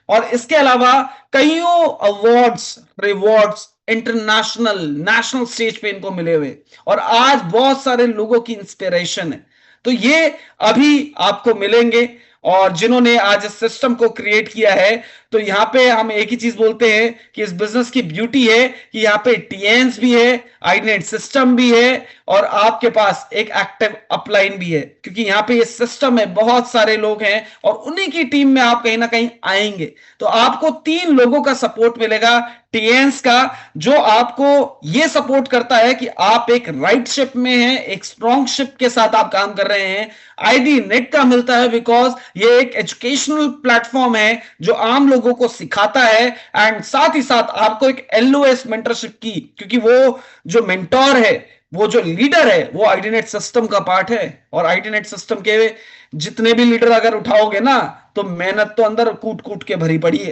और इसके अलावा कईयों awards, rewards international, national stage पे इनको मिले हुए, और आज बहुत सारे लोगों की इंस्पिरेशन है। तो ये अभी आपको मिलेंगे। और जिन्होंने आज इस सिस्टम को क्रिएट किया है, तो यहां पे हम एक ही चीज बोलते हैं कि इस बिजनेस की ब्यूटी है कि यहां पे टीएन्स भी है, आईनेट सिस्टम भी है, और आपके पास एक एक्टिव अपलाइन भी है। क्योंकि यहां पे ये सिस्टम है, बहुत सारे लोग हैं, और उन्हीं की टीम में आप कहीं ना कहीं आएंगे। तो आपको 3 लोगों का सपोर्ट मिलेगा टीएन्स का, जो आपको ये सपोर्ट करता है कि आप एक राइट शिप में हैं, एक स्ट्रॉन्ग शिप के साथ आप काम कर रहे हैं। आईडी नेट का मिलता है बिकॉज ये एक एजुकेशनल प्लेटफॉर्म है जो आम लोगों को सिखाता है, एंड साथ ही साथ आपको एक एलओएस मेंटरशिप की, क्योंकि वो जो मेंटोर है, वो जो लीडर है, वो आईडीनेट सिस्टम का पार्ट है। और आईडीनेट सिस्टम के जितने भी लीडर अगर उठाओगे ना, तो मेहनत तो अंदर कूट कूट के भरी पड़ी है।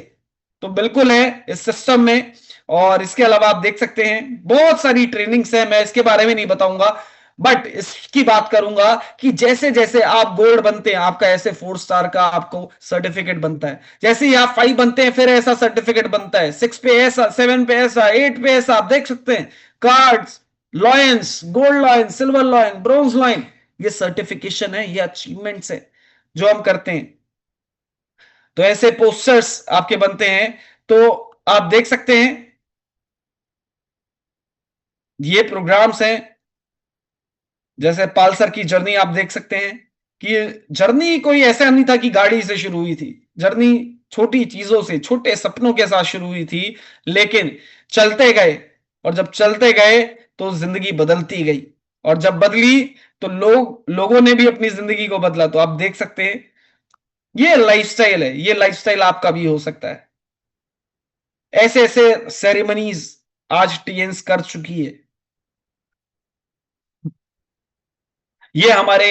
तो बिल्कुल है इस सिस्टम में। और इसके अलावा आप देख सकते हैं बहुत सारी ट्रेनिंग्स है, मैं इसके बारे में नहीं बताऊंगा। बट इसकी बात करूंगा कि जैसे जैसे आप गोल्ड बनते हैं, आपका ऐसे 4 स्टार का आपको सर्टिफिकेट बनता है, जैसे ही आप 5 बनते हैं फिर ऐसा सर्टिफिकेट बनता है, 6 पे ऐसा, 7 पे ऐसा, 8 पे ऐसा, आप देख सकते हैं cards, lions, gold lion, silver lion, bronze lion. ये सर्टिफिकेशन है, ये अचीवमेंट्स है जो हम करते हैं। तो ऐसे पोस्टर्स आपके बनते हैं, तो आप देख सकते हैं ये प्रोग्राम्स हैं। जैसे पालसर की जर्नी आप देख सकते हैं कि जर्नी कोई ऐसा नहीं था कि गाड़ी से शुरू हुई थी, जर्नी छोटी चीजों से, छोटे सपनों के साथ शुरू हुई थी, लेकिन चलते गए, और जब चलते गए तो जिंदगी बदलती गई, और जब बदली तो लोगों ने भी अपनी जिंदगी को बदला। तो आप देख सकते हैं ये लाइफस्टाइल है, ये लाइफस्टाइल आपका भी हो सकता है। ऐसे ऐसे सेरेमनीज आज टीएन्स कर चुकी है। ये हमारे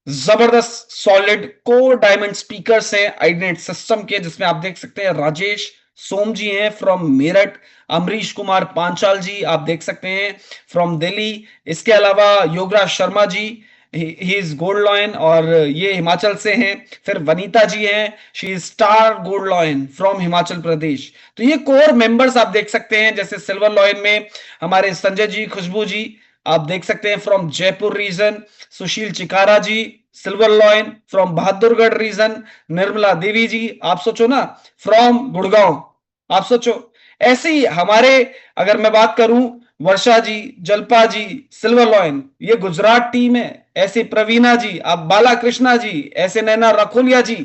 जबरदस्त सॉलिड कोर डायमंड स्पीकर्स हैं आइडनेट सिस्टम के, जिसमें आप देख सकते हैं राजेश सोम जी हैं फ्रॉम मेरठ, अमरीश कुमार पांचाल जी आप देख सकते हैं फ्रॉम दिल्ली, इसके अलावा Yograj Sharma ji, he is gold lion और ये हिमाचल से हैं। फिर वनीता जी हैं, she is star gold lion from Himachal Pradesh. तो ये कोर मेंबर्स आप देख सकते हैं। जैसे सिल्वर लॉयन में हमारे संजय जी, खुशबू जी आप देख सकते हैं from Jaipur region, Sushil Chikara ji silver lion from Bahadurgarh region, Nirmala Devi ji आप सोचो ना फ्रॉम गुड़गांव, आप सोचो। ऐसे ही हमारे, अगर मैं बात करूं, वर्षा जी, जल्पा जी सिल्वर लॉयन, ये गुजरात टीम है। ऐसे प्रवीणा जी, आप बाला कृष्णा जी, ऐसे नैना रखोलिया जी,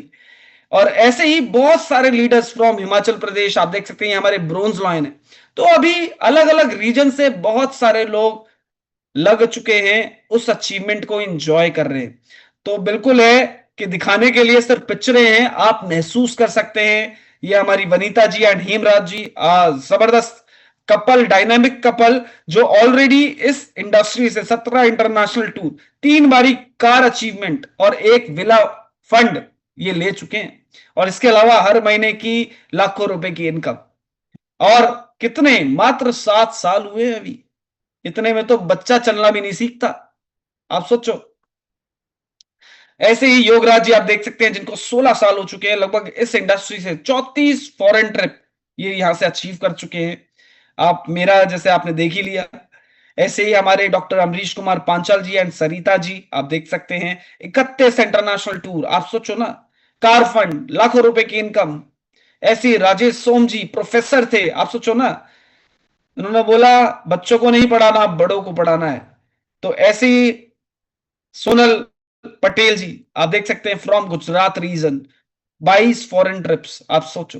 और ऐसे ही बहुत सारे लीडर्स फ्रॉम हिमाचल प्रदेश आप देख सकते हैं हमारे ब्रोंज लॉयन है। तो अभी अलग अलग रीजन से बहुत सारे लोग लग चुके हैं, उस अचीवमेंट को एंजॉय कर रहे हैं। तो बिल्कुल है कि दिखाने के लिए सिर्फ पिक्चरें हैं, आप महसूस कर सकते हैं। ये हमारी वनीता जी एंड हेमराज जी जबरदस्त कपल, डायनामिक कपल, जो ऑलरेडी इस इंडस्ट्री से 17 इंटरनेशनल टूर, 3 बारी कार अचीवमेंट और एक विला फंड ये ले चुके हैं, और इसके अलावा हर महीने की लाखों रुपए की इनकम। और कितने, मात्र 7 साल हुए अभी, इतने में तो बच्चा चलना भी नहीं सीखता, आप सोचो। ऐसे ही योगराज जी आप देख सकते हैं जिनको 16 साल हो चुके हैं लगभग इस इंडस्ट्री से, 34 फॉरेन ट्रिप ये यहां से अचीव कर चुके हैं। आप मेरा जैसे आपने देख ही लिया। ऐसे ही हमारे डॉक्टर अमरीश कुमार पांचाल जी एंड सरिता जी आप देख सकते हैं 31 इंटरनेशनल टूर, आप सोचो ना, कार फंड, लाखों रुपए की इनकम। ऐसे ही राजेश सोम जी प्रोफेसर थे, आप सोचो ना, उन्होंने बोला बच्चों को नहीं पढ़ाना, बड़ों को पढ़ाना है। तो ऐसे ही सोनल पटेल जी आप देख सकते हैं from Gujarat region, 22 foreign trips, आप सोचो।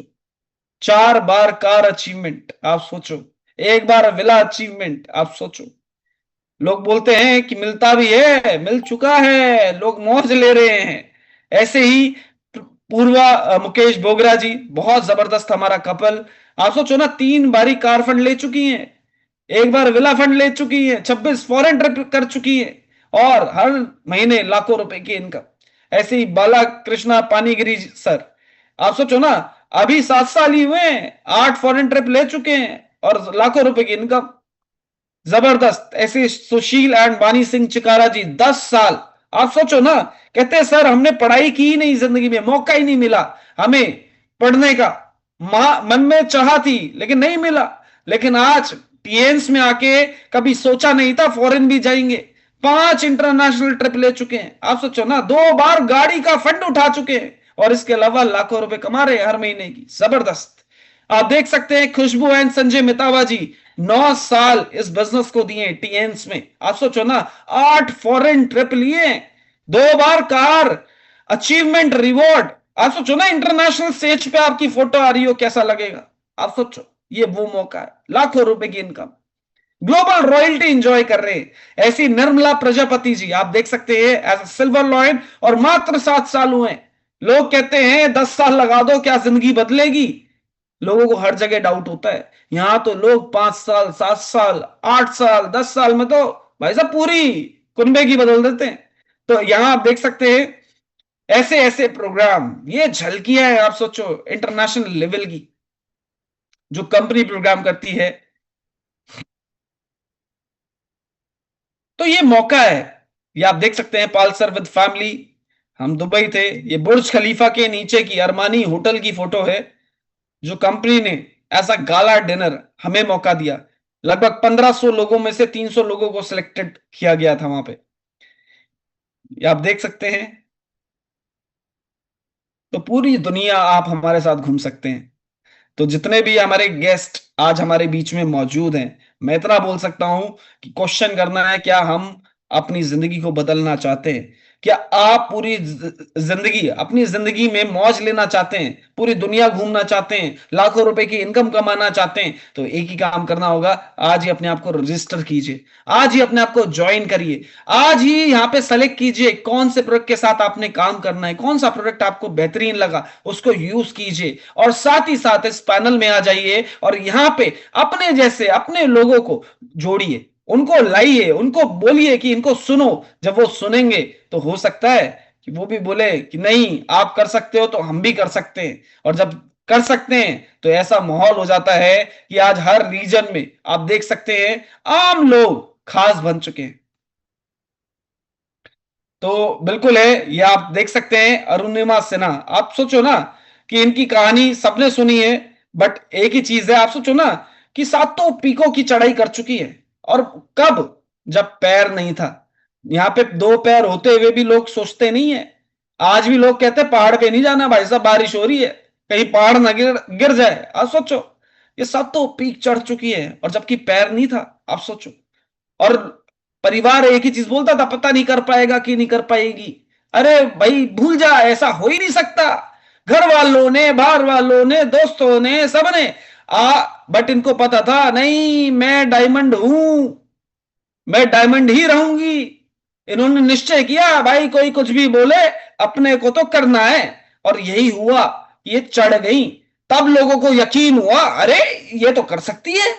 4 बार कार अचीवमेंट, आप सोचो। एक बार विला अचीवमेंट, आप सोचो। लोग बोलते हैं कि मिलता भी है, मिल चुका है, लोग मौज ले रहे हैं। ऐसे ही पूर्वा मुकेश बोगरा जी, बहुत जबरदस्त हमारा कपल, आप सोचो ना, 3 बारी कार फंड ले चुकी हैं, एक बार विला फंड ले चुकी है, 26 फॉरेन ट्रिप कर चुकी है, और हर महीने लाखों रुपए की इनकम। ऐसे ही बाला कृष्णा पानीगिरी सर, आप सोचो ना, अभी 7 साल ही हुए हैं, 8 फॉरेन ट्रिप ले चुके हैं और लाखों रुपए की इनकम, जबरदस्त। ऐसे सुशील एंड बानी सिंह चिकारा जी 10 साल, आप सोचो ना, कहते हैं सर हमने पढ़ाई की ही नहीं, जिंदगी में मौका ही नहीं मिला हमें पढ़ने का, मन में चाहा थी लेकिन नहीं मिला, लेकिन आज टीएन्स में आके कभी सोचा नहीं था फॉरेन भी जाएंगे, 5 इंटरनेशनल ट्रिप ले चुके हैं, आप सोचो ना, 2 बार गाड़ी का फंड उठा चुके हैं, और इसके अलावा लाखों रुपए कमा रहे हैं हर महीने की, जबरदस्त। आप देख सकते हैं खुशबू एंड संजय मितावा जी, 9 साल इस बिजनेस को दिए टीएन्स में, आप सोचो ना, 8 फॉरेन ट्रिप लिए, 2 बार कार अचीवमेंट रिवॉर्ड, आप सोचो ना, इंटरनेशनल स्टेज पे आपकी फोटो आ रही हो कैसा लगेगा, आप सोचो। ये वो मौका है, लाखों रुपए की इनकम, ग्लोबल रॉयल्टी एंजॉय कर रहे हैं। ऐसी निर्मला प्रजापति जी आप देख सकते हैं एज सिल्वर लॉयन, और मात्र 7 साल हुए। लोग कहते हैं 10 साल लगा दो क्या जिंदगी बदलेगी, लोगों को हर जगह डाउट होता है। यहां तो लोग 5 साल, 7 साल, 8 साल, 10 साल में तो भाई साहब पूरी कुनबे की बदल देते हैं। तो यहां आप देख सकते हैं ऐसे ऐसे प्रोग्राम, ये झलकियां हैं, आप सोचो इंटरनेशनल लेवल की जो कंपनी प्रोग्राम करती है। तो ये मौका है। ये आप देख सकते हैं, पालसर विद फैमिली, हम दुबई थे। ये बुर्ज खलीफा के नीचे की अरमानी होटल की फोटो है, जो कंपनी ने ऐसा गाला डिनर हमें मौका दिया। लगभग 1500 लोगों में से 300 लोगों को सिलेक्टेड किया गया था वहां पे। ये आप देख सकते हैं। तो पूरी दुनिया आप हमारे साथ घूम सकते हैं। तो जितने भी हमारे गेस्ट आज हमारे बीच में मौजूद हैं, मैं इतना बोल सकता हूं कि क्वेश्चन करना है, क्या हम अपनी जिंदगी को बदलना चाहते हैं? क्या आप पूरी जिंदगी, अपनी जिंदगी में मौज लेना चाहते हैं, पूरी दुनिया घूमना चाहते हैं, लाखों रुपए की इनकम कमाना चाहते हैं? तो एक ही काम करना होगा, आज ही अपने आप को रजिस्टर कीजिए, आज ही अपने आप को ज्वाइन करिए, आज ही यहाँ पे सेलेक्ट कीजिए कौन से प्रोडक्ट के साथ आपने काम करना है, कौन सा प्रोडक्ट आपको बेहतरीन लगा उसको यूज कीजिए, और साथ ही साथ इस पैनल में आ जाइए और यहां पे अपने जैसे अपने लोगों को जोड़िए, उनको लाइए, उनको बोलिए कि इनको सुनो। जब वो सुनेंगे तो हो सकता है कि वो भी बोले कि नहीं, आप कर सकते हो तो हम भी कर सकते हैं। और जब कर सकते हैं तो ऐसा माहौल हो जाता है कि आज हर रीजन में आप देख सकते हैं आम लोग खास बन चुके हैं। तो बिल्कुल है, ये आप देख सकते हैं अरुणिमा सिन्हा। आप सोचो ना कि इनकी कहानी सबने सुनी है, बट एक ही चीज है, आप सोचो ना कि सातों पीकों की चढ़ाई कर चुकी है। और कब? जब पैर नहीं था। यहाँ पे दो पैर होते हुए भी लोग सोचते नहीं है। आज भी लोग कहते हैं पहाड़ पे नहीं जाना भाई साहब, बारिश हो रही है, कहीं पहाड़ ना गिर गिर जाए। आप सोचो, ये सातों पीक चढ़ चुकी है और जबकि पैर नहीं था। आप सोचो। और परिवार एक ही चीज बोलता था, पता नहीं कर पाएगा कि नहीं कर पाएगी। अरे भाई भूल जा, ऐसा हो ही नहीं सकता। घर वालों ने, बाहर वालों ने, दोस्तों ने, सबने बट इनको पता था नहीं, मैं डायमंड हूं, मैं डायमंड ही रहूंगी। इन्होंने निश्चय किया भाई कोई कुछ भी बोले, अपने को तो करना है। और यही हुआ, ये चढ़ गई। तब लोगों को यकीन हुआ, अरे ये तो कर सकती है।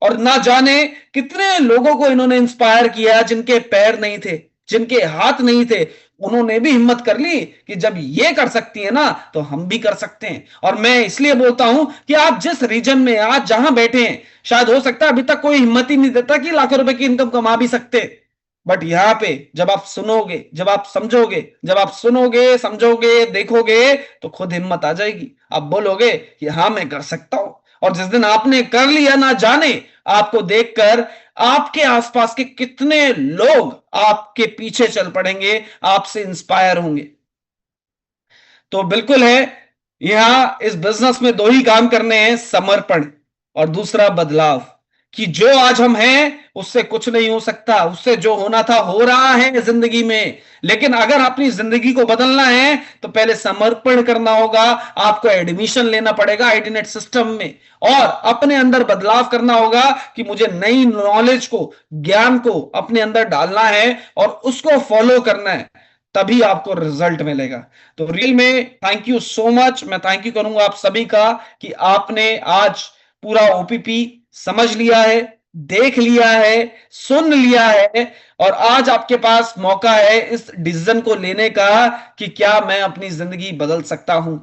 और ना जाने कितने लोगों को इन्होंने इंस्पायर किया, जिनके पैर नहीं थे, जिनके हाथ नहीं थे, उन्होंने भी हिम्मत कर ली कि जब ये कर सकती है ना तो हम भी कर सकते हैं। और मैं इसलिए बोलता हूं कि आप जिस रीजन में आज जहां बैठे हैं, शायद हो सकता है अभी तक कोई हिम्मत ही नहीं देता कि लाखों रुपए की इनकम कमा भी सकते, बट यहां पे जब आप सुनोगे, जब आप समझोगे, जब आप सुनोगे, समझोगे, देखोगे, तो खुद हिम्मत आ जाएगी। आप बोलोगे कि हाँ मैं कर सकता हूं। और जिस दिन आपने कर लिया, ना जाने आपको देखकर आपके आसपास के कितने लोग आपके पीछे चल पड़ेंगे, आपसे इंस्पायर होंगे। तो बिल्कुल है, यहां इस बिजनेस में दो ही काम करने हैं, समर्पण और दूसरा बदलाव। कि जो आज हम हैं उससे कुछ नहीं हो सकता, उससे जो होना था हो रहा है जिंदगी में। लेकिन अगर अपनी जिंदगी को बदलना है तो पहले समर्पण करना होगा। आपको एडमिशन लेना पड़ेगा आईडीनेट सिस्टम में, और अपने अंदर बदलाव करना होगा कि मुझे नई नॉलेज को, ज्ञान को अपने अंदर डालना है और उसको फॉलो करना है, तभी आपको रिजल्ट मिलेगा। तो रियल में थैंक यू सो मच। मैं थैंक यू करूंगा आप सभी का कि आपने आज पूरा ओपीपी समझ लिया है, देख लिया है, सुन लिया है, और आज आपके पास मौका है इस डिसीजन को लेने का कि क्या मैं अपनी जिंदगी बदल सकता हूं।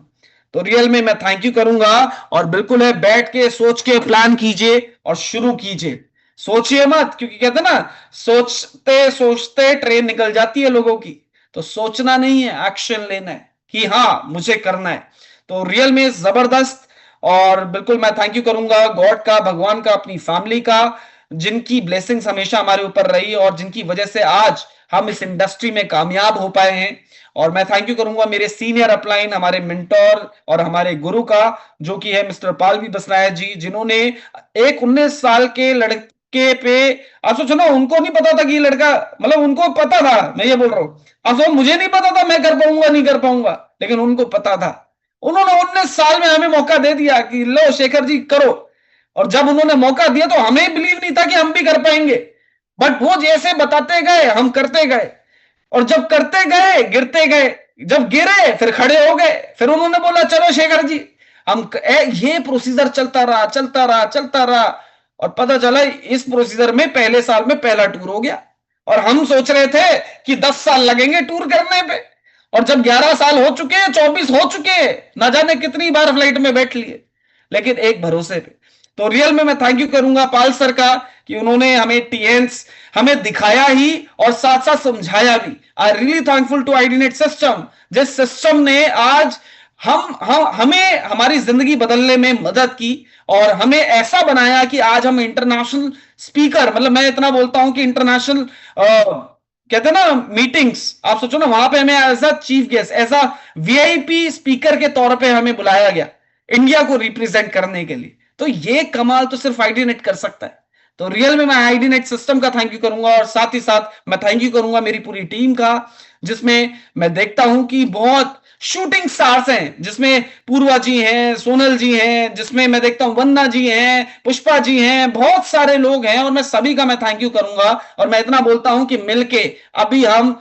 तो रियल में मैं थैंक यू करूंगा। और बिल्कुल है, बैठ के सोच के प्लान कीजिए और शुरू कीजिए। सोचिए मत, क्योंकि कहते हैं ना, सोचते सोचते ट्रेन निकल जाती है लोगों की। तो सोचना नहीं है, एक्शन लेना है कि हाँ मुझे करना है। तो रियल में जबरदस्त। और बिल्कुल मैं थैंक यू करूंगा गॉड का, भगवान का, अपनी फैमिली का, जिनकी ब्लेसिंग्स हमेशा हमारे ऊपर रही और जिनकी वजह से आज हम इस इंडस्ट्री में कामयाब हो पाए हैं। और मैं थैंक यू करूंगा मेरे सीनियर अपलाइन, हमारे मेंटोर और हमारे गुरु का, जो कि है मिस्टर पालवी बसनायक जी, जिन्होंने एक 19 साल के लड़के पे, आप सोचो ना, उनको नहीं पता था कि ये लड़का, मतलब उनको पता था, मैं ये बोल रहा हूं, आप सोचो मुझे नहीं पता था मैं कर पाऊंगा नहीं कर पाऊंगा, लेकिन उनको पता था। उन्होंने 19 साल में हमें मौका दे दिया कि लो शेखर जी करो। और जब उन्होंने मौका दिया तो हमें बिलीव नहीं था कि हम भी कर पाएंगे, बट वो जैसे बताते गए हम करते गए, और जब करते गए गिरते गए, जब गिरे फिर खड़े हो गए, फिर उन्होंने बोला चलो शेखर जी हम ये प्रोसीजर चलता रहा चलता रहा चलता रहा। और पता चला इस प्रोसीजर में पहले साल में पहला टूर हो गया, और हम सोच रहे थे कि 10 साल लगेंगे टूर करने पे, और जब 11 साल हो चुके हैं, 24 हो चुके हैं, ना जाने कितनी बार फ्लाइट में बैठ लिए, लेकिन एक भरोसे पे। तो रियल में मैं थैंक यू करूंगा पाल सर का कि उन्होंने हमें टीएन्स हमें दिखाया ही और साथ साथ समझाया भी। I really thankful to IDNet system, जिस सिस्टम ने आज हम हमें हमारी जिंदगी बदलने में मदद की और हमें ऐसा बनाया कि आज हम इंटरनेशनल स्पीकर, मतलब मैं इतना बोलता हूं कि इंटरनेशनल कहते हैं ना मीटिंग्स, आप सोचो ना, वहां पे हमें as a chief guest, as a VIP speaker के तौर पे हमें बुलाया गया इंडिया को रिप्रेजेंट करने के लिए। तो ये कमाल तो सिर्फ आईडीनेट कर सकता है। तो रियल में मैं आईडीनेट सिस्टम का थैंक यू करूंगा और साथ ही साथ मैं थैंक यू करूंगा मेरी पूरी टीम का, जिसमें मैं देखता हूं कि बहुत शूटिंग स्टार्स हैं, जिसमें पूर्वा जी हैं, सोनल जी हैं, जिसमें मैं देखता हूं वंदना जी हैं, पुष्पा जी हैं, बहुत सारे लोग हैं और मैं सभी का मैं थैंक यू करूंगा। और मैं इतना बोलता हूं कि मिलके अभी हम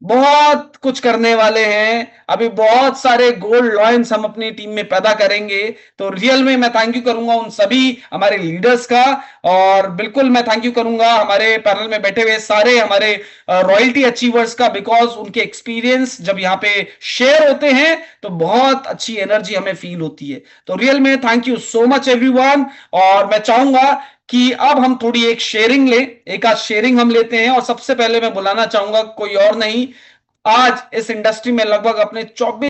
बहुत कुछ करने वाले हैं, अभी बहुत सारे गोल्ड लॉयंस हम अपनी टीम में पैदा करेंगे। तो रियल में मैं थैंक यू करूंगा उन सभी हमारे लीडर्स का, और बिल्कुल मैं थैंक यू करूंगा हमारे पैनल में बैठे हुए सारे हमारे रॉयल्टी अचीवर्स का, बिकॉज उनके एक्सपीरियंस जब यहाँ पे शेयर होते हैं तो बहुत अच्छी एनर्जी हमें फील होती है। तो रियल में thank you so much everyone. और मैं चाहूंगा कि अब हम थोड़ी एक शेयरिंग लें, एक आज शेयरिंग हम लेते हैं। और सबसे पहले मैं बुलाना चाहूंगा कोई और नहीं, आज इस इंडस्ट्री में लगभग अपने 24